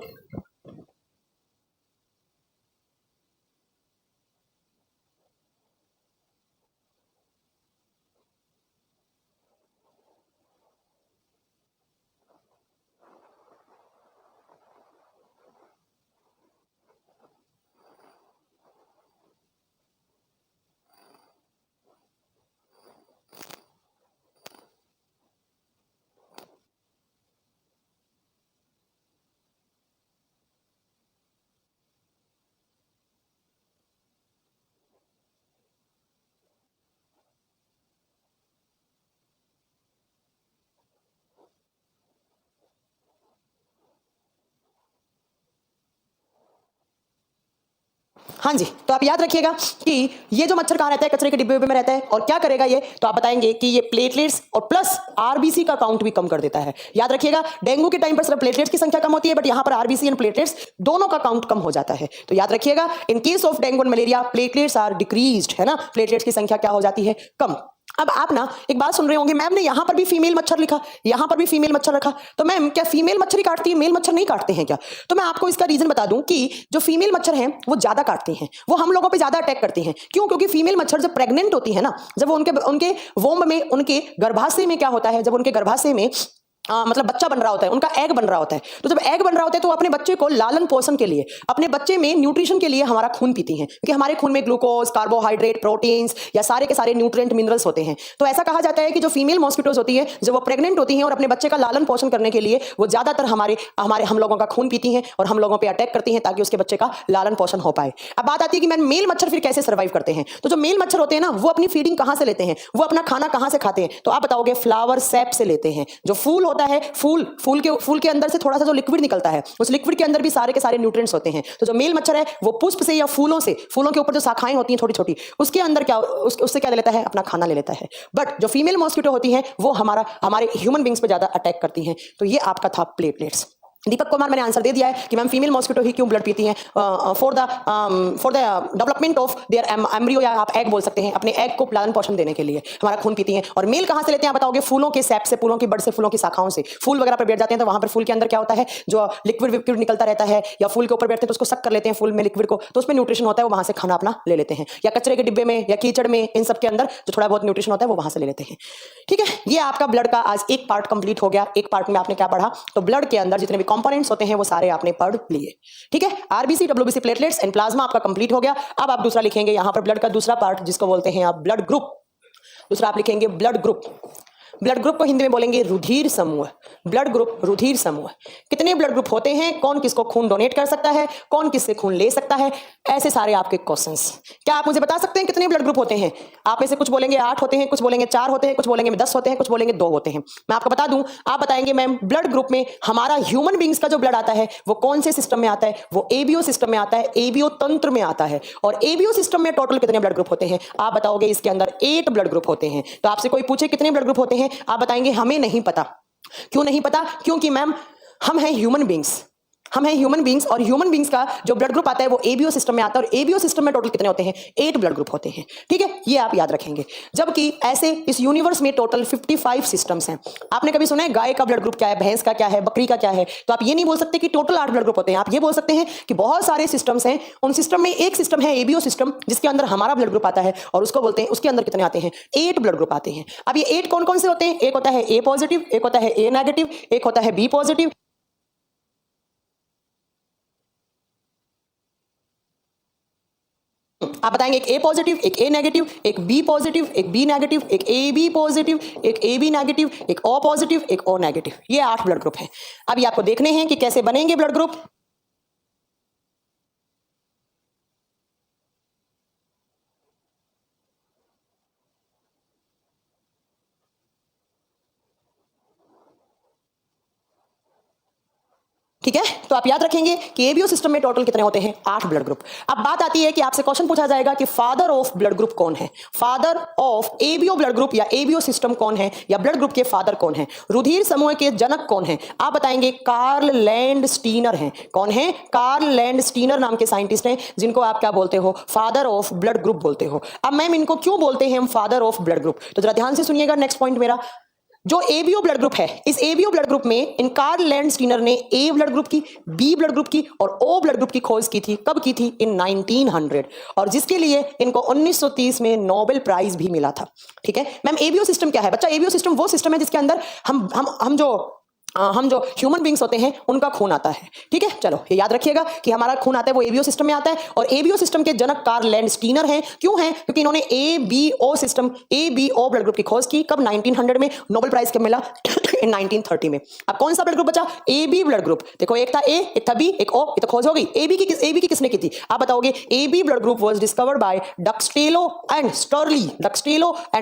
Speaker 1: हाँ जी, तो आप याद रखिएगा कि ये जो मच्छर कहाँ रहता है, कचरे के डिब्बे में रहता है, और क्या करेगा ये, तो आप बताएंगे कि ये प्लेटलेट्स और प्लस आरबीसी का काउंट भी कम कर देता है। याद रखिएगा, डेंगू के टाइम पर सिर्फ प्लेटलेट्स की संख्या कम होती है, बट यहाँ पर आरबीसी एंड प्लेटलेट्स दोनों का काउंट कम हो जाता है। तो याद रखिएगा, in case of dengue and malaria platelets are decreased, है ना, प्लेटलेट्स की संख्या क्या हो जाती है, कम। अब आप ना एक बात सुन रहे होंगे, मैम ने यहां पर भी फीमेल मच्छर लिखा, यहां पर भी फीमेल मच्छर रखा, तो मैम क्या फीमेल मच्छर ही काटती है, मेल मच्छर नहीं काटते हैं क्या? तो मैं आपको इसका रीजन बता दूं कि जो फीमेल मच्छर हैं वो ज्यादा काटते हैं, वो हम लोगों पे ज्यादा अटैक करते हैं। क्यों? क्योंकि फीमेल मच्छर जब प्रेग्नेंट होती है ना, जब वो उनके वोम्ब में, उनके गर्भाशय में क्या होता है, जब उनके गर्भाशय में मतलब बच्चा बन रहा होता है, उनका एग बन रहा होता है, तो जब एग बन रहा होता है तो अपने बच्चे को लालन पोषण के लिए, अपने बच्चे में न्यूट्रिशन के लिए हमारा खून पीती हैं, क्योंकि हमारे खून में ग्लूकोज, कार्बोहाइड्रेट, प्रोटीन्स या सारे के सारे न्यूट्रिएंट मिनरल्स होते हैं। तो ऐसा कहा जाता है कि जो फीमेल मॉस्किटोज होती है, जब वो प्रेग्नेंट होती हैं और अपने बच्चे का लालन पोषण करने के लिए वो ज्यादातर हम लोगों का खून पीती हैं और हम लोगों पर अटैक करती हैं ताकि उसके बच्चे का लालन पोषण हो पाए। अब बात आती है कि मैम मेल मच्छर फिर कैसे सर्वाइव करते हैं? तो जो मेल मच्छर होते हैं ना, वो अपनी फीडिंग कहां से लेते हैं, वो अपना खाना कहां से खाते हैं? तो आप बताओगे फ्लावर सैप से लेते हैं। जो फूल होता है, फूल के अंदर से थोड़ा सा जो लिक्विड निकलता है, उस लिक्विड के अंदर भी सारे के सारे न्यूट्रिएंट्स होते हैं। तो जो मेल मच्छर है वो पुष्प से या फूलों के ऊपर जो शाखाएं होती हैं छोटी छोटी, उसके अंदर उससे क्या ले लेता है, अपना खाना ले लेता है। बट जो फीमेल मॉस्किटो होती है वो हमारे ह्यूमन बींग्स पे ज्यादा अटैक करती हैं। तो ये आपका था प्लेटलेट्स। दीपक कुमार, मैंने आंसर दे दिया है कि मैम फीमेल मॉस्किटो ही क्यों ब्लड पीती हैं, for the development of their embryo, या आप एग बोल सकते हैं, अपने एग को लालन पोषण देने के लिए हमारा खून पीती हैं। और मेल कहां से लेते हैं, आप बताओगे फूलों के सैप से, फूलों की बड से, फूलों की शाखाओं से। फूल वगैरह पर बैठ जाते हैं तो वहां पर फूल के अंदर क्या होता है, जो लिक्विड निकलता रहता है, या फूल के ऊपर बैठते हैं तो उसको सक कर लेते हैं फूल में लिक्विड को, तो उसमें न्यूट्रिशन होता है, वो वहां से खाना अपना ले लेते हैं। या कचरे के डिब्बे में या कीचड़ में, इन सब के अंदर जो थोड़ा बहुत न्यूट्रिशन होता है वो वहां से ले लेते हैं। ठीक है, ये आपका ब्लड का आज एक पार्ट कंप्लीट हो गया। एक पार्ट में आपने क्या पढ़ा, तो ब्लड के अंदर जितने भी कंपोनेंट्स होते हैं वो सारे आपने पढ़ लिए। ठीक है, RBC, WBC, platelets and plasma आपका कंप्लीट हो गया। अब आप दूसरा लिखेंगे यहां पर ब्लड का दूसरा पार्ट, जिसको बोलते हैं आप ब्लड ग्रुप। दूसरा आप लिखेंगे ब्लड ग्रुप। ब्लड ग्रुप को हिंदी में बोलेंगे रुधिर समूह। ब्लड ग्रुप, रुधिर समूह। कितने ब्लड ग्रुप होते हैं, कौन किसको खून डोनेट कर सकता है, कौन किससे खून ले सकता है, ऐसे सारे आपके क्वेश्चंस। क्या आप मुझे बता सकते हैं कितने ब्लड ग्रुप होते हैं? आप में से कुछ बोलेंगे 8 होते हैं, कुछ बोलेंगे 4 होते हैं, कुछ बोलेंगे 10 होते हैं, कुछ बोलेंगे 2 होते हैं। मैं आपको बता दूं, आप बताएंगे मैम ब्लड ग्रुप में हमारा ह्यूमन बींग्स का जो ब्लड आता है वो कौन से सिस्टम में आता है, वो एबीओ सिस्टम में आता है, एबीओ तंत्र में आता है। और एबीओ सिस्टम में टोटल कितने ब्लड ग्रुप होते हैं? आप बताओगे इसके अंदर 8 ब्लड ग्रुप होते हैं। तो आपसे कोई पूछे कितने ब्लड ग्रुप होते हैं, आप बताएंगे हमें नहीं पता। क्यों नहीं पता? क्योंकि मैम हम हैं ह्यूमन बींग्स, हम हैं ह्यूमन बींग्स, और ह्यूमन बींग्स का जो ब्लड ग्रुप आता है वो एबीओ सिस्टम में आता है, और एबीओ सिस्टम में टोटल कितने होते हैं? 8 ब्लड ग्रुप होते हैं। ठीक है, ये आप याद रखेंगे। जबकि ऐसे इस यूनिवर्स में टोटल 55 सिस्टम्स हैं। आपने कभी सुना है गाय का ब्लड ग्रुप क्या है, भैंस का क्या है, बकरी का क्या है? तो आप ये नहीं बोल सकते कि टोटल 8 ब्लड ग्रुप होते हैं। आप ये बोल सकते हैं कि बहुत सारे सिस्टम्स हैं, उन सिस्टम में एक सिस्टम है एबीओ सिस्टम, जिसके अंदर हमारा ब्लड ग्रुप आता है, और उसको बोलते हैं, उसके अंदर कितने आते हैं? 8 ब्लड ग्रुप आते हैं। अब ये 8 कौन कौन से होते हैं? एक होता है ए पॉजिटिव, एक होता है ए नेगेटिव, एक होता है बी पॉजिटिव। आप बताएंगे एक ए पॉजिटिव, एक ए नेगेटिव, एक बी पॉजिटिव, एक बी नेगेटिव, एक ए बी पॉजिटिव, एक ए बी नेगेटिव, एक ओ पॉजिटिव, एक ओ नेगेटिव। ये 8 ब्लड ग्रुप हैं। अभी आपको देखने हैं कि कैसे बनेंगे ब्लड ग्रुप। ठीक है, तो आप याद रखेंगे कि एबीओ सिस्टम में टोटल कितने होते हैं? 8 ब्लड ग्रुप। अब बात आती है कि आपसे क्वेश्चन पूछा जाएगा कि फादर ऑफ ब्लड ग्रुप कौन है, father of ABO blood group या एबीओ सिस्टम कौन है, या ब्लड ग्रुप के फादर कौन है, रुधिर समूह के जनक कौन है? आप बताएंगे कार्ल लैंडस्टीनर हैं। कौन है? कार्ल लैंडस्टीनर नाम के साइंटिस्ट हैं, जिनको आप क्या बोलते हो? फादर ऑफ ब्लड ग्रुप बोलते हो। अब मैम इनको क्यों बोलते हैं हम फादर ऑफ ब्लड ग्रुप? तो जरा ध्यान से सुनिएगा नेक्स्ट पॉइंट मेरा। जो एबीओ ब्लड ग्रुप है, इस एबीओ ब्लड ग्रुप में इन कार्ल लैंडस्टीनर ने ए ब्लड ग्रुप की, बी ब्लड ग्रुप की और ओ ब्लड ग्रुप की खोज की थी। कब की थी? इन 1900, और जिसके लिए इनको 1930 में नोबेल प्राइज भी मिला था। ठीक है मैम, एबीओ सिस्टम क्या है बच्चा? एबीओ सिस्टम वो सिस्टम है जिसके अंदर हम जो ह्यूमन बींग्स होते हैं उनका खून आता है। ठीक है, चलो ये याद रखिएगा कि हमारा खून आता है वो एबीओ सिस्टम में आता है, और एबीओ सिस्टम के जनक कार्ल लैंडस्टीनर हैं। क्यों हैं? क्योंकि इन्होंने ABO system, ABO blood group की खोज की। कब? 1900 में। नोबेल प्राइज कब मिला? इन 1930 में। अब कौन सा ब्लड ग्रुप बचा? AB blood group. देखो एक था ए, एक था बी, एक ओ, ये तो खोज हो गई। एबी की किसने की थी? आप बताओगे AB blood group was discovered by Decastello and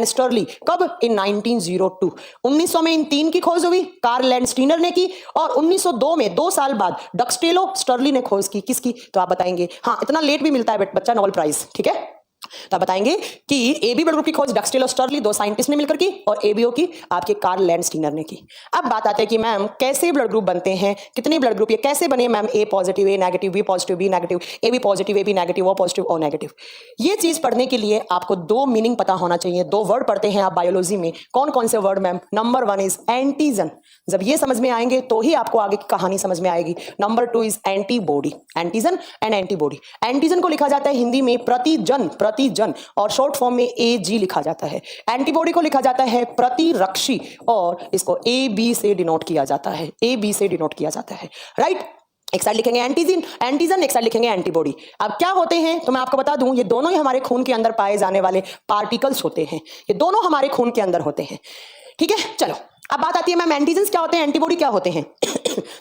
Speaker 1: Sturli. कब? इन 1902। 1900 में इन 3 की खोज हुई, कार्ल लैंडस्टीनर स्टीनर ने की, और 1902 में 2 साल बाद डक्सटेलो स्टर्ली ने खोज की। किसकी? तो आप बताएंगे। हाँ, इतना लेट भी मिलता है बच्चा नोबेल प्राइज, ठीक है। तो आप बताएंगे कि एबी ब्लड ग्रुप की खोज डक्सटेलो स्टर्ली 2 साइंटिस्ट ने मिलकर की, और एबीओ की आपके कार्ल लैंडस्टीनर ने की। अब बात आती है कि मैम कैसे ब्लड ग्रुप बनते हैं, कितने ब्लड ग्रुप, ये कैसे बने ma'am? A positive, A negative, B positive, B negative, A B positive, A B negative, O positive, O negative. ये चीज पढ़ने के लिए आपको 2 मीनिंग पता होना चाहिए। 2 वर्ड पढ़ते हैं आप बायोलॉजी में। कौन कौन से word ma'am? Number 1 is antigen. जब ये समझ में आएंगे तो ही आपको आगे की कहानी समझ में आएगी। Number 2 is antibody. Antigen and antibody. Antigen को लिखा जाता है हिंदी में प्रतिजन, प्रतिजन, और शॉर्ट फॉर्म में एजी लिखा जाता है। एंटीबॉडी को लिखा जाता है प्रतिरक्षी, और इसको ए बी से डिनोट किया जाता है। ए बी से डिनोट किया जाता है, राइट। एक साइड लिखेंगे एंटीजन, एंटीजन, एक साइड लिखेंगे एंटीबॉडी। अब क्या होते हैं तो मैं आपको बता दूं, ये दोनों ही हमारे खून के अंदर पाए जाने वाले पार्टिकल्स होते हैं। ये दोनों हमारे खून के अंदर होते हैं, ठीक है। चलो अब बात आती है मैम एंटीजन्स क्या होते हैं, एंटीबॉडी क्या होते हैं।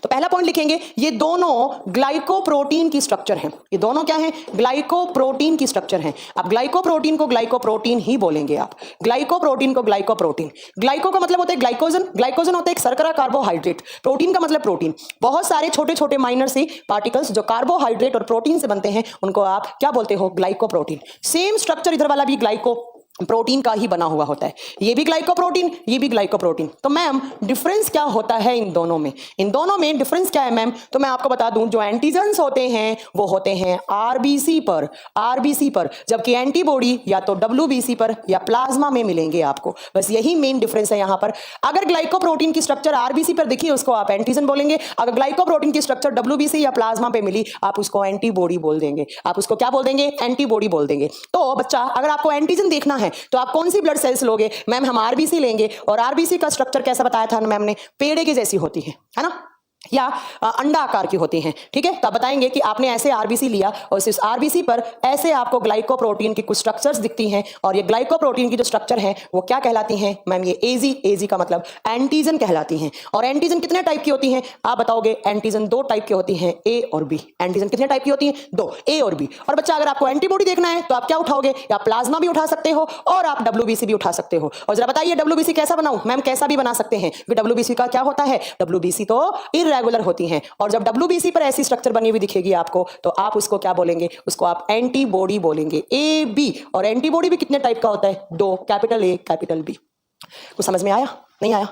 Speaker 1: तो पहला पॉइंट लिखेंगे, ये दोनों ग्लाइकोप्रोटीन की स्ट्रक्चर हैं। ये दोनों क्या हैं? ग्लाइकोप्रोटीन की स्ट्रक्चर हैं। अब ग्लाइकोप्रोटीन को ग्लाइकोप्रोटीन ही बोलेंगे आप। ग्लाइकोप्रोटीन को ग्लाइकोप्रोटीन। ग्लाइको का मतलब होता है ग्लाइकोजन, ग्लाइकोजन होता है एक शर्करा कार्बोहाइड्रेट, प्रोटीन का मतलब प्रोटीन। बहुत सारे छोटे छोटे माइनर से पार्टिकल्स जो कार्बोहाइड्रेट और प्रोटीन से बनते हैं उनको आप क्या बोलते हो? ग्लाइकोप्रोटीन। सेम स्ट्रक्चर इधर वाला भी ग्लाइको प्रोटीन का ही बना हुआ होता है। ये भी ग्लाइकोप्रोटीन, ये भी ग्लाइकोप्रोटीन। तो मैम डिफरेंस क्या होता है इन दोनों में? इन दोनों में डिफरेंस क्या है मैम? तो मैं आपको बता दूं, जो एंटीजन्स होते हैं वो होते हैं आरबीसी पर, आरबीसी पर, जबकि एंटीबॉडी या तो डब्ल्यूबीसी पर या प्लाज्मा में मिलेंगे आपको। बस यही मेन डिफरेंस है यहाँ पर। अगर ग्लाइकोप्रोटीन की स्ट्रक्चर आरबीसी पर दिखी उसको आप एंटीजन बोलेंगे, अगर ग्लाइकोप्रोटीन की स्ट्रक्चर डब्ल्यूबीसी या प्लाज्मा पे मिली आप उसको एंटीबॉडी बोल देंगे। आप उसको क्या बोल देंगे? एंटीबॉडी बोल देंगे। तो बच्चा अगर आपको एंटीजन देखना है तो आप कौन सी ब्लड सेल्स लोगे? मैम हम आरबीसी लेंगे, और आरबीसी का स्ट्रक्चर कैसा बताया था मैम ने? पेड़े की जैसी होती है ना, या अंडा आकार की होती हैं, ठीक है। तो आप बताएंगे कि आपने ऐसे आरबीसी लिया और इस आरबीसी पर ऐसे आपको ग्लाइकोप्रोटीन की कुछ स्ट्रक्चर्स दिखती हैं, और ये ग्लाइकोप्रोटीन की जो स्ट्रक्चर हैं वो क्या कहलाती हैं मैम? ये एजी, एजी का मतलब एंटीजन कहलाती हैं। और एंटीजन कितने टाइप की होती हैं आप बताओगे? एंटीजन 2 टाइप की होती हैं, ए और बी। एंटीजन कितने टाइप की होती हैं? 2, ए और बी। और बच्चा अगर आपको एंटीबॉडी देखना है तो आप क्या उठाओगे? या प्लाज्मा भी उठा सकते हो और आप डब्ल्यूबीसी भी उठा सकते हो। और जरा बताइए डब्ल्यूबीसी कैसा बनाऊं? मैम कैसा भी बना सकते हैं, क्योंकि डब्ल्यूबीसी का क्या होता है? डब्ल्यूबीसी तो इररेगुलर होती हैं, और जब डब्ल्यूबीसी पर ऐसी स्ट्रक्चर बनी हुई दिखेगी आपको तो आप उसको क्या बोलेंगे? उसको आप एंटीबॉडी बोलेंगे, ए बी। और एंटीबॉडी भी कितने टाइप का होता है? 2, कैपिटल ए कैपिटल बी। कुछ समझ में आया? नहीं आया?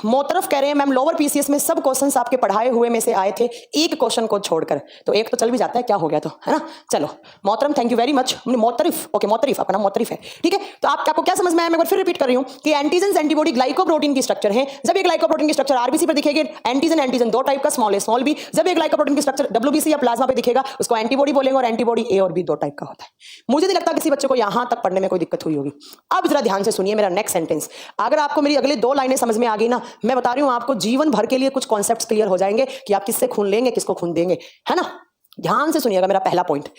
Speaker 1: मोतरफ कह रहे हैं मैम लोअर पीसीएस में सब क्वेश्चंस आपके पढ़ाए हुए में से आए थे, एक क्वेश्चन को छोड़कर। तो एक तो चल भी जाता है, क्या हो गया तो, है ना। चलो मोहतरम, थैंक यू वेरी मच। मोतरिफ, ओके मोतरिफ, अपना मोतरिफ है, ठीक है। तो आपको क्या समझ में आया? मैं एक बार फिर रिपीट कर रही हूं कि एंटीजन एंटीबॉडी ग्लाइकोप्रोटीन की स्ट्रक्चर है। जब ये ग्लाइकोप्रोटीन की स्ट्रक्चर आरबीसी पर दिखेगी, एंटीजन एंटीजन 2 टाइप का, स्मॉल ए स्मॉल बी। जब ये ग्लाइकोप्रोटीन की स्ट्रक्चर डब्ल्यूबीसी या प्लाज्मा पे दिखेगा उसको एंटीबॉडी बोलेंगे, और एंटीबॉडी ए और बी 2 टाइप का होता है। मुझे नहीं लगता किसी बच्चे को यहां तक पढ़ने में कोई दिक्कत हुई होगी। अब जरा ध्यान से सुनिए मेरा नेक्स्ट सेंटेंस। अगर आपको मेरी अगले 2 लाइनें समझ में आ गई ना, मैं बता रही हूं आपको जीवन भर के लिए कुछ कॉन्सेप्ट्स क्लियर हो जाएंगे कि आप किससे खून लेंगे, किसको खून देंगे, है ना। ध्यान से सुनिएगा मेरा पहला पॉइंट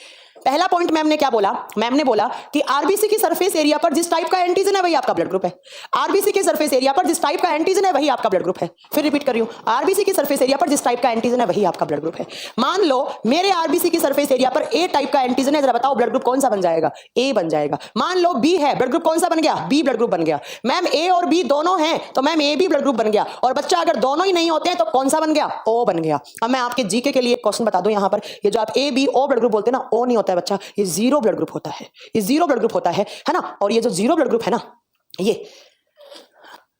Speaker 1: मैम ने क्या बोला? मैम ने बोला कि आरबीसी की सरफेस एरिया पर जिस टाइप का एंटीजन है वही आपका ब्लड ग्रुप है। आरबीसी के सरफेस एरिया पर जिस टाइप का एंटीजन है वही आपका ब्लड ग्रुप है। फिर रिपीट कर रही हूं, आरबीसी की सरफेस एरिया पर जिस टाइप का एंटीजन है वही आपका ब्लड ग्रुप है। मान लो मेरे आरबीसी की सरफेस एरिया पर ए टाइप का एंटीजन है, जरा बताओ ब्लड ग्रुप कौन सा बन जाएगा? ए बन जाएगा। मान लो बी है, ब्लड ग्रुप कौन सा बन गया? बी ब्लड ग्रुप बन गया। मैम ए और बी दोनों हैं तो ma'am A B blood group बन गया। और बच्चा अगर दोनों ही नहीं होते हैं तो कौन सा बन गया? ओ बन गया। अब मैं आपके जीके के लिए एक क्वेश्चन बता दूं यहां पर, ये जो आप A B O blood group बोलते हैं ना, ओ नहीं होता है बच्चा, ये जीरो ब्लड ग्रुप होता है। ये जीरो ब्लड ग्रुप होता है ना। और ये जो जीरो ब्लड ग्रुप है ना, ये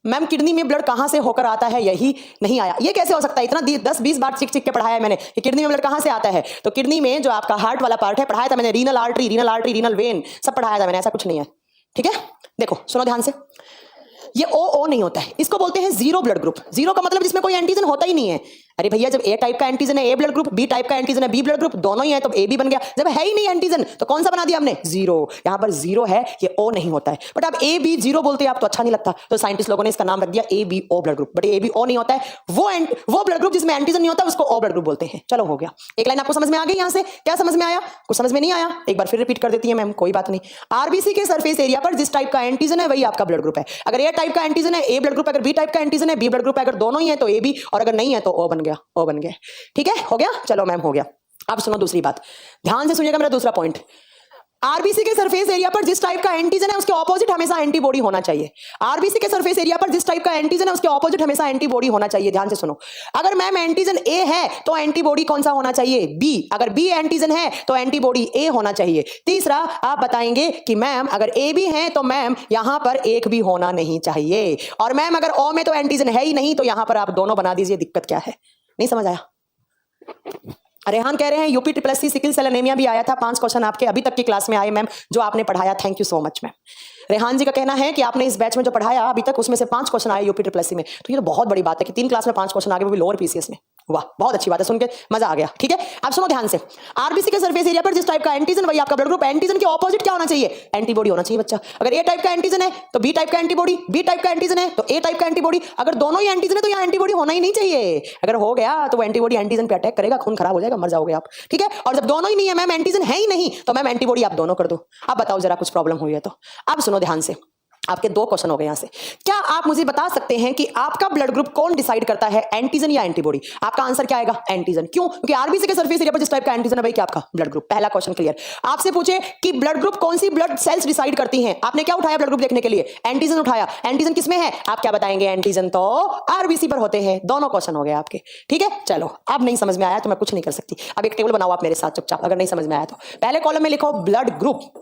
Speaker 1: मैम किडनी में ब्लड कहां से होकर आता है? यही नहीं आया। ये कैसे हो सकता है? इतना 10-20 बार चिक चिक के पढ़ाया है मैंने कि किडनी में ब्लड कहां से आता है। तो किडनी में जो आपका हार्ट वाला पार्ट है पढ़ाया था मैंने, रीनल आर्टरी, रीनल वेन सब पढ़ाया था मैंने, ऐसा कुछ नहीं है, ठीक है। देखो सुनो ध्यान से, ये ओ नहीं होता है, इसको बोलते हैं जीरो ब्लड ग्रुप। जीरो का मतलब जिसमें कोई एंटीजन होता ही नहीं है। अरे भैया जब ए टाइप का एंटीजन है ए ब्लड ग्रुप, बी टाइप का एंटीजन है बी ब्लड ग्रुप, दोनों ही है तो ए बी बन गया। जब है ही नहीं एंटीजन तो कौन सा बना दिया हमने? जीरो। यहां पर जीरो है, ये ओ नहीं होता है। बट आप ए बी जीरो बोलते हैं आप तो अच्छा नहीं लगता, तो साइंटिस्ट लोगों ने इसका नाम रख दिया A B O blood group. But A B O नहीं होता है, वो ब्लड ग्रुप जिसमें एंटीजन नहीं होता उसको ओ ब्लड ग्रुप बोलते हैं। चलो हो गया, एक लाइन आपको समझ में आ गई। यहां से क्या समझ में आया? कुछ समझ में नहीं आया? एक बार फिर रिपीट कर देती है मैम, कोई बात नहीं। आरबीसी के सरफेस एरिया पर जिस टाइप का एंटीजन है वही आपका ब्लड ग्रुप है। अगर ए टाइप का एंटीजन है ए ब्लड ग्रुप, अगर बी टाइप का एंटीजन है बी ब्लड ग्रुप, अगर दोनों ही है तो ए बी, और अगर नहीं है तो ओ बन गया, ओ बन गया, ठीक है। हो गया, चलो मैम हो गया। अब सुनो दूसरी बात, ध्यान से सुनिएगा मेरा दूसरा पॉइंट। आरबीसी के सरफेस एरिया पर जिस टाइप का एंटीजन है उसके ऑपोजिट हमेशा एंटीबॉडी होना चाहिए। आरबीसी के सरफेस एरिया पर जिस टाइप का एंटीजन है उसके ऑपोजिट हमेशा एंटीबॉडी होना चाहिए। ध्यान से सुनो, अगर मैम एंटीजन ए है तो एंटीबॉडी कौन सा होना चाहिए? बी। अगर बी एंटीजन है तो एंटीबॉडी ए होना चाहिए। तीसरा, आप बताएंगे कि मैम अगर ए भी है तो मैम यहां पर एक भी होना नहीं चाहिए, और मैम अगर ओ में तो एंटीजन है ही नहीं तो यहां पर आप दोनों बना दीजिए। दिक्कत क्या है? नहीं समझ आया? रेहान कह रहे हैं UP triple S sickle cell anaemia भी आया था। 5 क्वेश्चन आपके अभी तक की क्लास में आए मैम, जो आपने पढ़ाया। Thank you so much ma'am. Rehan ji का कहना है कि आपने इस बैच में जो पढ़ाया अभी तक उसमें से 5 क्वेश्चन आए यूपी ट्रिपल एस में। तो ये तो बहुत बड़ी बात है कि 3 क्लास में 5 क्वेश्चन आ गए, वो भी लोअर पीसीएस में। वाह, बहुत अच्छी बात है, सुन के मजा आ गया। ठीक है, अब सुनो ध्यान से। आरबीसी के सरफेस एरिया पर जिस टाइप का एंटीजन वही आपका ब्लड ग्रुप। एंटीजन के ऑपोजिट क्या होना चाहिए? एंटीबॉडी होना चाहिए बच्चा। अगर ए टाइप का एंटीजन है तो बी टाइप का एंटीबॉडी, बी टाइप का एंटीजन है तो ए टाइप का एंटीबॉडी। अगर दोनों ही एंटीजन है तो यहाँ एंटीबॉडी होना ही नहीं चाहिए। अगर हो गया तो वो एंटीबॉडी एंटीजन पे अटैक करेगा, खून खराब हो जाएगा, मर जाओगे आप। ठीक है, और जब दोनों ही नहीं है मैम, एंटीजन है ही नहीं, तो मैम एंटीबॉडी आप दोनों कर दो। अब बताओ जरा कुछ प्रॉब्लम हुई है तो। अब सुनो ध्यान से, आपके 2 क्वेश्चन हो गए यहां से। क्या आप मुझे बता सकते हैं कि आपका ब्लड ग्रुप कौन डिसाइड करता है, एंटीजन या एंटीबॉडी? आपका आंसर क्या आएगा? एंटीजन। क्यों? क्योंकि आरबीसी के सरफेस एरिया पर जिस टाइप का एंटीजन है भाई क्या आपका ब्लड ग्रुप। पहला क्वेश्चन क्लियर। आपसे पूछे कि ब्लड ग्रुप कौन सी ब्लड सेल्स डिसाइड करती हैं, आपने क्या उठाया ब्लड ग्रुप देखने के लिए? एंटीजन उठाया। एंटीजन किसमें है? आप क्या बताएंगे? एंटीजन तो आरबीसी पर होते हैं। दोनों क्वेश्चन हो गए आपके। ठीक है, चलो अब नहीं समझ में आया तो मैं कुछ नहीं कर सकती। अब एक टेबल बनाओ आप मेरे साथ चुपचाप, अगर नहीं समझ में आया तो। पहले कॉलम में लिखो ब्लड ग्रुप,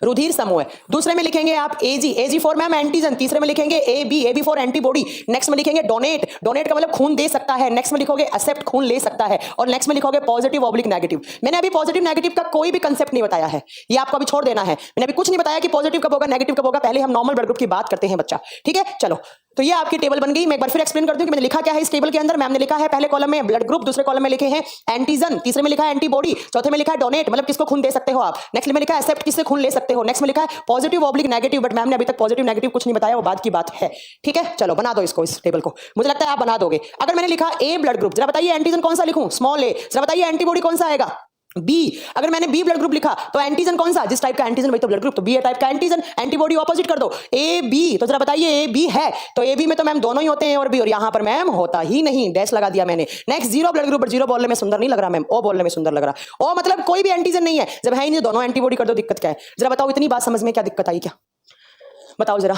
Speaker 1: रुधिर समूह। दूसरे में लिखेंगे आप AG, AG for ma'am antigen. तीसरे में लिखेंगे AB, AB for antibody. Next में लिखेंगे डोनेट, डोनेट का मतलब खून दे सकता है। नेक्स्ट में लिखोगे एक्सेप्ट, खून ले सकता है। और नेक्स्ट में लिखोगे पॉजिटिव ऑब्लिक नेगेटिव। मैंने अभी पॉजिटिव नेगेटिव का कोई भी कंसेप्ट नहीं बताया है, ये आपको अभी छोड़ देना है। मैंने अभी कुछ नहीं बताया कि पॉजिटिव कब होगा नेगेटिव कब होगा, पहले हम नॉर्मल ब्लड ग्रुप की बात करते हैं बच्चा। ठीक है, चलो तो ये आपकी टेबल बन गई। मैं एक बार फिर एक्सप्लेन करती हूं कि मैंने लिखा क्या है इस टेबल के अंदर। मैम ने लिखा है पहले कॉलम में ब्लड ग्रुप, दूसरे कॉलम में लिखे हैं एंटीजन, तीसरे में लिखा है एंटीबॉडी, चौथे में लिखा है डोनेट मतलब किसको खून दे सकते हो आप। नेक्स्ट में लिखा है एक्सेप्ट, किससे खून ले सकते हो। नेक्स्ट में लिखा है positive oblique negative, but ma'am ने अभी तक पॉजिटिव नेगेटिव कुछ नहीं बताया, वो बात की बात है। ठीक है, चलो बना दो इसको, इस टेबल को। मुझे लगता है आप बना दोगे। अगर मैंने लिखा ए ब्लड ग्रुप, जरा बताइए एंटीजन कौन सा लिखूं? स्मॉल ए। जरा बताइए एंटीबॉडी कौन सा आएगा? बी। अगर मैंने बी ब्लड ग्रुप लिखा तो एंटीजन कौन सा? जिस टाइप का एंटीजन वही तो ब्लड ग्रुप, तो बी टाइप का एंटीजन। एंटीबॉडी ऑपोजिट कर दो, ए बी। तो जरा बताइए ए बी है तो ए बी में तो मैम दोनों ही होते हैं और बी, और यहां पर मैम होता ही नहीं, डैश लगा दिया मैंने। Next zero blood group, zero बोलने में सुंदर नहीं लग रहा मैम, ओ बोलने में सुंदर लग रहा। ओ मतलब कोई भी एंटीजन नहीं है, जब है ही नहीं दोनों एंटीबॉडी कर दो। दिक्कत क्या है जरा बताओ? इतनी बात समझ में क्या दिक्कत आई? क्या बताओ जरा,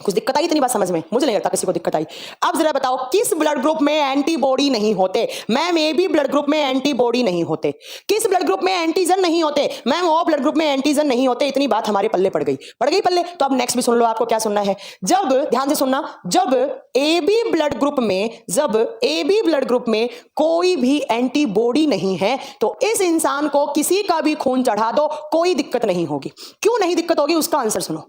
Speaker 1: कुछ दिक्कत आई? इतनी बात समझ में मुझे नहीं लगता किसी को दिक्कत आई। अब जरा बताओ किस ब्लड ग्रुप में एंटीबॉडी नहीं होते? Ma'am A B blood group में एंटीबॉडी नहीं होते। किस ब्लड ग्रुप में एंटीजन नहीं होते? मैम ओ ब्लड ग्रुप में एंटीजन नहीं होते। इतनी बात हमारे पल्ले पड़ गई पल्ले। तो अब नेक्स्ट भी सुन लो, आपको क्या सुनना है। जब ध्यान से सुनना, जब ए बी ब्लड ग्रुप में कोई भी एंटीबॉडी नहीं है तो इस इंसान को किसी का भी खून चढ़ा दो, कोई दिक्कत नहीं होगी। क्यों नहीं दिक्कत होगी उसका आंसर सुनो।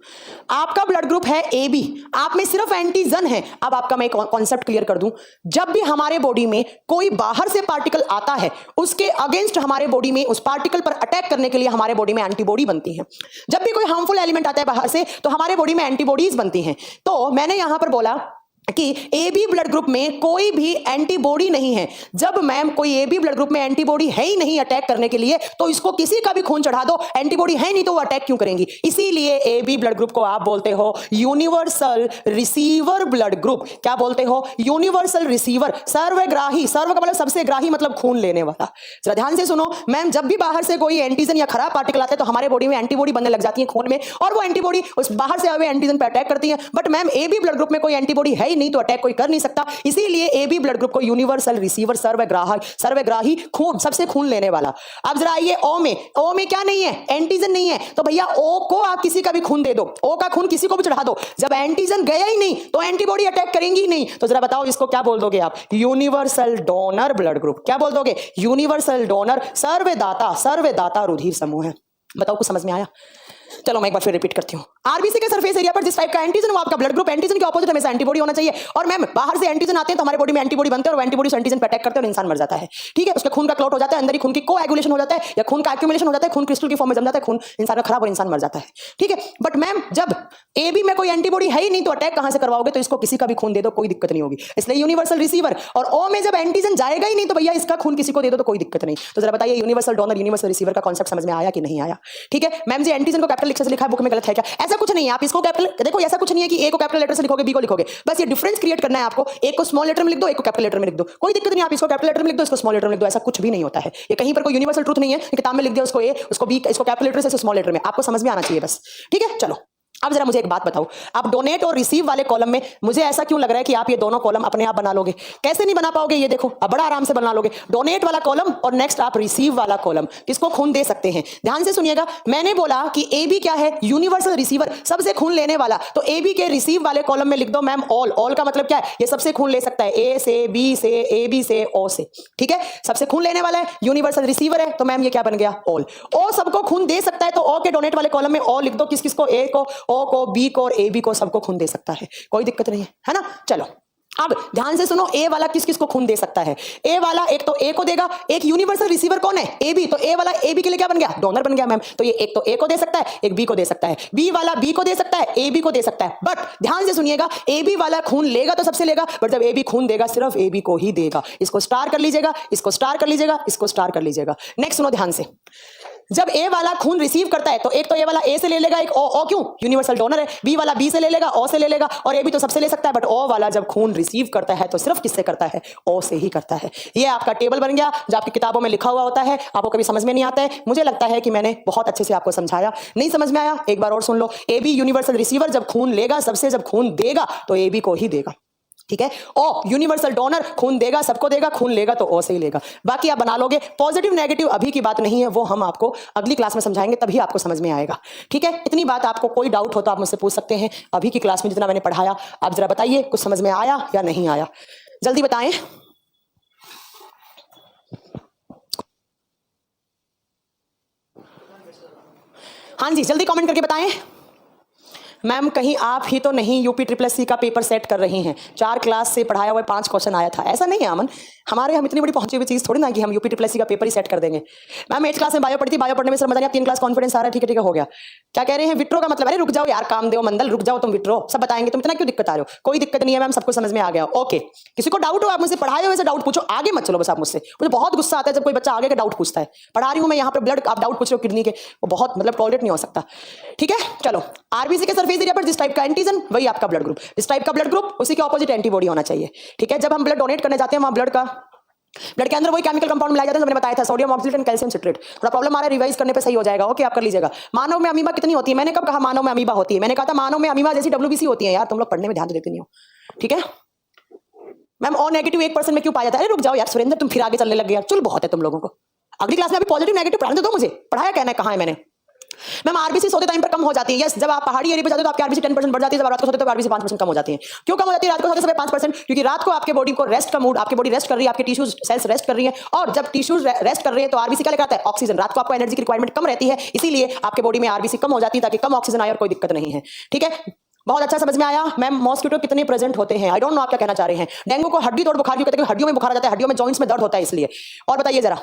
Speaker 1: आपका ब्लड ग्रुप है ए बी, आप में सिर्फ एंटीजन है। अब आपका मैं कॉन्सेप्ट क्लियर कर दूं, जब भी हमारे बॉडी में कोई बाहर से पार्टिकल आता है उसके अगेंस्ट हमारे बॉडी में उस पार्टिकल पर अटैक करने के लिए हमारे बॉडी में एंटीबॉडी बनती है। जब भी कोई हार्मफुल एलिमेंट आता है बाहर से तो हमारे बॉडी में एंटीबॉडीज बनती हैं। तो मैंने यहां पर बोला कि ए बी ब्लड ग्रुप में कोई भी एंटीबॉडी नहीं है। जब मैम कोई ए बी ब्लड ग्रुप में एंटीबॉडी है ही नहीं अटैक करने के लिए तो इसको किसी का भी खून चढ़ा दो, एंटीबॉडी है नहीं तो वो अटैक क्यों करेंगी। इसीलिए ए बी ब्लड ग्रुप को आप बोलते हो यूनिवर्सल रिसीवर ब्लड ग्रुप। क्या बोलते हो? Universal receiver, सर्वग्राही। सर्व का मतलब सबसे ग्राही, मतलब खून लेने वाला। जरा ध्यान से सुनो मैम, जब भी बाहर से कोई एंटीजन या खराब पार्टिकल आते हैं तो हमारे बॉडी में एंटीबॉडी बनने लग जाती है खून में, और वो एंटीबॉडी उस बाहर से आए हुए एंटीजन पर अटैक करती है। But ma'am A B blood group में कोई एंटीबॉडी है नहीं तो अटैक कोई कर नहीं सकता। इसीलिए ए बी ब्लड ग्रुप को यूनिवर्सल रिसीवर, सर्वग्राही, खून, सबसे खून लेने वाला। अब जरा आइए ओ में। ओ में क्या नहीं है? एंटीजन नहीं है। तो भैया ओ को आप किसी का भी खून दे दो, ओ का खून किसी को भी चढ़ा दो, जब एंटीजन गया ही नहीं तो एंटीबॉडी अटैक करेंगी ही नहीं। तो जरा बताओ इसको क्या बोल दोगे आप? Universal donor blood group. क्या बोल दोगे? यूनिवर्सल डोनर, सर्वदाता रुधिर समूह है। बताओ कुछ समझ में आया? चलो मैं एक बार फिर रिपीट करती हूं। आरबीसी के सरफेस एरिया पर जिस टाइप का एंटीजन वो आपका ब्लड ग्रुप, एंटीजन के ऑपोजिट हमेशा एंटीबॉडी होना चाहिए। और मैम बाहर से एंटीजन आते हैं तो हमारे बॉडी में एंटीबॉडी बनते हैं और एंटीबॉडी से एंटीजन पे अटैक करते हैं और इंसान मर जाता है। ठीक है, उसके खून का क्लॉट हो जाता है, अंदर ही खून की कोएगुलेशन हो जाता है या खून का एक्यूमुलेशन हो जाता है, खून क्रिस्टल की फॉर्म में जम जाता है, खून इंसान का खराब और इंसान मर जाता है। ठीक है, बट मैम जब ए बी में कोई एंटीबॉडी है ही नहीं तो अटैक कहां से करवाओगे? तो इसको किसी का भी खून दे दो, कोई दिक्कत नहीं होगी। इसलिए यूनिवर्सल रिसीवर। और ओ में जब एंटीजन जाएगा ही नहीं तो भैया इसका खून किसी को दे दो तो कोई दिक्कत नहीं। तो जरा बताइए यूनिवर्सल डोनर, यूनिवर्सल रिसीवर का कॉन्सेप्ट समझ में आया कि नहीं आया? ठीक है मैम जी, एंटीजन को कैपिटल अक्षर से लिखा है बुक में, गलत है क्या? ऐसा कुछ नहीं है, आप इसको कैपिटल देखो, ऐसा कुछ नहीं है कि ए को कैपिटल लेटर से लिखोगे बी को लिखोगे, बस ये डिफरेंस क्रिएट करना है आपको, एक को स्मॉल लेटर में लिख दो, एक को कैपिटल लेटर में लिख दो, कोई दिक्कत नहीं, आप इसको कैपिटल लेटर में लिख दो, इसको स्मॉल लेटर में लिख दो, ऐसा कुछ भी नहीं होता है, ये कहीं पर कोई यूनिवर्सल ट्रूथ नहीं है, किताब में लिख दिया उसको ए, उसको बी, इसको कैपिटल लेटर से स्मॉल लेटर में, आपको समझ में आना चाहिए बस, ठीक है। चलो अब जरा मुझे एक बात बताओ, आप डोनेट और रिसीव वाले कॉलम में मुझे ऐसा क्यों लग रहा है कि आप ये दोनों कॉलम अपने आप बना लोगे? कैसे नहीं बना पाओगे? ये देखो, अब बड़ा आराम से बना लोगे, डोनेट वाला कॉलम और नेक्स्ट आप रिसीव वाला कॉलम, किसको खून दे सकते हैं? ध्यान से सुनिएगा, मैंने बोला कि ए बी क्या है? यूनिवर्सल रिसीवर, सबसे खून लेने वाला, तो ए बी के रिसीव वाले कॉलम में लिख दो मैम ऑल। ऑल का मतलब क्या है? ये सबसे खून ले सकता है, ए से, बी से, ए बी से, ओ से, ठीक है, सबसे खून लेने वाला है, यूनिवर्सल रिसीवर है, तो मैम ये क्या बन गया? ऑल। ओ सबको खून दे सकता है, तो ओ के डोनेट वाले कॉलम में ओ लिख दो, किस किस को? ए को, ओ को, बी को और ए बी को, सबको खून दे सकता है, कोई दिक्कत नहीं है ना। चलो अब ध्यान से सुनो, ए वाला किस किस को खून दे सकता है? ए वाला एक तो ए को देगा, एक यूनिवर्सल रिसीवर कौन है? ए बी, तो ए वाला ए बी के लिए क्या बन गया? डोनर बन गया मैम, तो ये एक तो ए को दे सकता है, एक बी को दे सकता है, बी वाला बी को दे सकता है, ए बी को दे सकता है, बट ध्यान से सुनिएगा, ए बी वाला खून लेगा तो सबसे लेगा, बट जब ए बी खून देगा सिर्फ ए बी को ही देगा, इसको स्टार कर लीजिएगा, इसको स्टार कर लीजिएगा, इसको स्टार कर लीजिएगा। नेक्स्ट सुनो ध्यान से, जब ए वाला खून रिसीव करता है तो एक तो ए वाला ए से ले लेगा, एक ओ क्यों? यूनिवर्सल डोनर है, बी वाला बी से ले लेगा, ओ से ले लेगा, और ए बी तो सबसे ले सकता है, बट ओ वाला जब खून रिसीव करता है तो सिर्फ किससे करता है? ओ से ही करता है। ये आपका टेबल बन गया जो आपकी किताबों में लिखा हुआ होता है, आपको कभी समझ में नहीं आता है। मुझे लगता है कि मैंने बहुत अच्छे से आपको समझाया, नहीं समझ में आया एक बार और सुन लो, ए बी यूनिवर्सल रिसीवर जब खून लेगा सबसे, जब खून देगा तो ए बी को ही देगा, ठीक है। ओ यूनिवर्सल डोनर, खून देगा सबको देगा, खून लेगा तो ओ से ही लेगा, बाकी आप बना लोगे। पॉजिटिव नेगेटिव अभी की बात नहीं है, वो हम आपको अगली क्लास में समझाएंगे, तभी आपको समझ में आएगा, ठीक है। इतनी बात, आपको कोई डाउट हो तो आप मुझसे पूछ सकते हैं। अभी की क्लास में जितना मैंने पढ़ाया, आप जरा बताइए कुछ समझ में आया या नहीं आया, जल्दी बताएं। हाँ जी, जल्दी कमेंट करके बताएं। मैम कहीं आप ही तो नहीं यूपी ट्रिपल सी का पेपर सेट कर रही हैं? 4 क्लास से पढ़ाया हुआ 5 क्वेश्चन आया था, ऐसा नहीं है अमन, हमारे हम इतनी बड़ी पहुंची हुई चीज़ थोड़ी ना कि हम यूपी ट्रिपल सी का पेपर ही सेट कर देंगे। मैम 8 क्लास में बायो पढ़ी थी, बायो पढ़ने में सर मजा नहीं, 3 क्लास कॉन्फिडेंस आ रहा है, ठीक है हो गया। क्या कह रहे हैं? विट्रो का मतलब? अरे रुक जाओ यार, काम दो मंडल, रुक जाओ, तुम विट्रो सब बताएंगे, तुम इतना क्यों दिक्कत आ रहे हो? कोई दिक्कत नहीं है मैम, सबको समझ में आ गया, ओके। किसी को डाउट हो आप मुझसे पढ़ाए हुए से डाउट पूछो, आगे मत चलो बस आप मुझसे। मुझे बहुत गुस्सा आता है जब कोई बच्चा आगे का डाउट पूछता है, पढ़ा रही हूँ मैं यहाँ पे ब्लड, आप डाउट पूछ रहे हो किडनी के, वो बहुत मतलब टॉलरेट नहीं हो सकता, ठीक है। चलो, आरबीसी के सरफेस एरिया पर जिस टाइप का एंटीजन वही आपका ब्लड ग्रुप, जिस टाइप का ब्लड ग्रुप उसी के ऑपोजिट एंटीबॉडी होना चाहिए, ठीक है। जब हम ब्लड डोनेट करने जाते हैं वहां ब्लड के अंदर वही केमिकल कंपाउंड मिलाया जाता है, मैंने बताया था, sodium oxalate and calcium citrate. थोड़ा प्रॉब्लम आ रहा है, रिवाइज करने पे सही हो जाएगा, ओके आप कर लीजिएगा। मानव में अमीबा कितनी होती है? मैंने कब कहा मानव में अमीबा होती है? मैंने कहा था मानव में अमीबा जैसी डब्ल्यूबीसी होती है। यार तुम लोग पढ़ने में ध्यान तो देते नहीं हो, ठीक है। मैम ओ नेगेटिव 1% में क्यों पाया जाता है? अरे रुक जाओ यार सुरेंद्र, तुम फिर आगे चलने लग गए यार, चल बहुत है तुम लोगों को। अगली क्लास में अभी पॉजिटिव नेगेटिव पढ़ाने दो मुझे, पढ़ाया कहना है कहाँ है मैंने। मैम आरबीसी सोते टाइम पर कम हो जाती है, यस। जब आप पहाड़ी एरिया पे जाते हो तो आपकी आरबीसी 10% बढ़ जाती है, जब रात को सोते तो आरबीसी 5% कम हो जाती है। क्यों कम हो जाती है रात को सोते समय 5%? क्योंकि रात को आपके बॉडी को रेस्ट का मूड, आपकी बॉडी रेस्ट कर रही है, आपके टिश्यूज सेल्स रेस्ट कर रही है, और जब टिश्यूज रेस्ट कर रहे हैं तो आरबीसी क्या लेकर आता है? ऑक्सीजन। रात को आपको एनर्जी की रिक्वायरमेंट कम रहती है, इसीलिए आपके बॉडी में आरबीसी कम हो जाती है, ताकि कम ऑक्सीजन आए और कोई दिक्कत नहीं है, ठीक है। बहुत अच्छा समझ में आया। मैम मॉस्किटो कितने प्रेजेंट होते हैं? आई डोंट नो आप क्या कहना चाह रहे हैं। डेंगू को हड्डी तोड़ बुखार क्यों कहते हैं? हड्डियों में बुखार आ जाता है, हड्डियों में जॉइंट्स में दर्द होता है इसलिए। और बताइए जरा।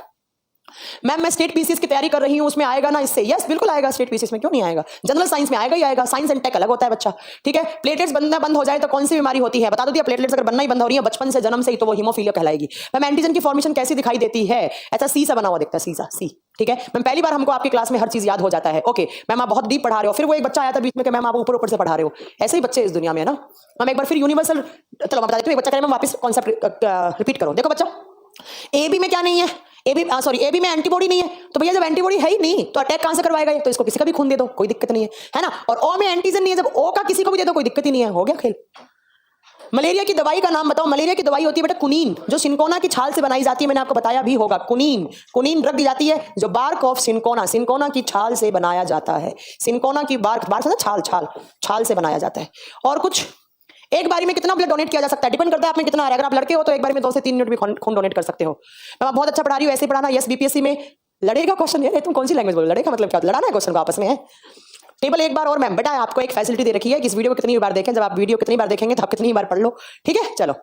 Speaker 1: मैम मैं स्टेट पीसीएस की तैयारी कर रही हूँ, उसमें आएगा ना इससे? यस बिल्कुल आएगा, स्टेट पीसीएस में क्यों नहीं आएगा, जनरल साइंस में आएगा ही आएगा। साइंस एंड टेक अलग होता है बच्चा, ठीक है। प्लेटलेट्स बनना बंद हो जाए तो कौन सी बीमारी होती है? बता दो दिया। प्लेटलेट्स अगर बनना ही बंद हो रही है बचपन से, जन्म से ही, तो वो हीमोफीलिया कहलाएगी। मैम एंटीजन की फॉर्मेशन कैसी दिखाई देती है? ऐसा सी सा बना हुआ दिखता है, सी सा, सी, ठीक है। मैम पहली बार हमको आपकी क्लास में हर चीज याद हो जाता है, ओके। मैम आप बहुत डीप पढ़ा रहे हो, फिर वो एक बच्चा आया था बीच में कि मैम आप ऊपर ऊपर से पढ़ा रहे हो। ऐसे ही बच्चे इस दुनिया में है ना। मैम एक बार फिर यूनिवर्सल, चलो मैं बता देती हूँ, एक बच्चा कह रहा है मैम वापस कॉन्सेप्ट रिपीट करो। देखो बच्चा, ए बी में क्या नहीं है? ए बी में एंटीबॉडी नहीं है, तो भैया जब एंटीबॉडी है ही नहीं तो अटैक कहां से करवाएगा ये? तो इसको किसी का भी खून दे दो, कोई दिक्कत नहीं है ना। और ओ में एंटीजन नहीं है, जब ओ का किसी को भी दे दो कोई दिक्कत ही नहीं है, हो गया खेल। मलेरिया की दवाई का नाम बताओ। मलेरिया की दवाई होती है बेटा कुनीन, जो सिनकोना की छाल से बनाई जाती है, मैंने आपको बताया भी होगा। कुनीन ड्रग दी जाती है जो बार्क ऑफ सिनकोना की छाल से बनाया जाता है। सिनकोना की बार्क से छाल से बनाया जाता है। और कुछ एक बारी में कितना ब्लड डोनेट किया जा सकता है? डिपेंड करता है आप में कितना आ रहा है। अगर आप लड़के हो तो एक बारी में 2 से 3 यूनिट भी खून डोनेट कर सकते हो। मैं बहुत अच्छा पढ़ा रही हूँ, ऐसे पढ़ाना। यस बीपीएससी में लड़ेगा क्वेश्चन। यार तुम कौन सी लैंग्वेज बोल? लड़ेगा मतलब क्या? लड़ाना है क्वेश्चन को आपस में, है। टेबल एक बार और मैम बेटा आपको एक फैसिलिटी दे रखी है कि इस वीडियो को कितनी बार देखें, जब आप वीडियो कितनी बार देखेंगे तो आप कितनी बार पढ़ लो, ठीक है। चलो।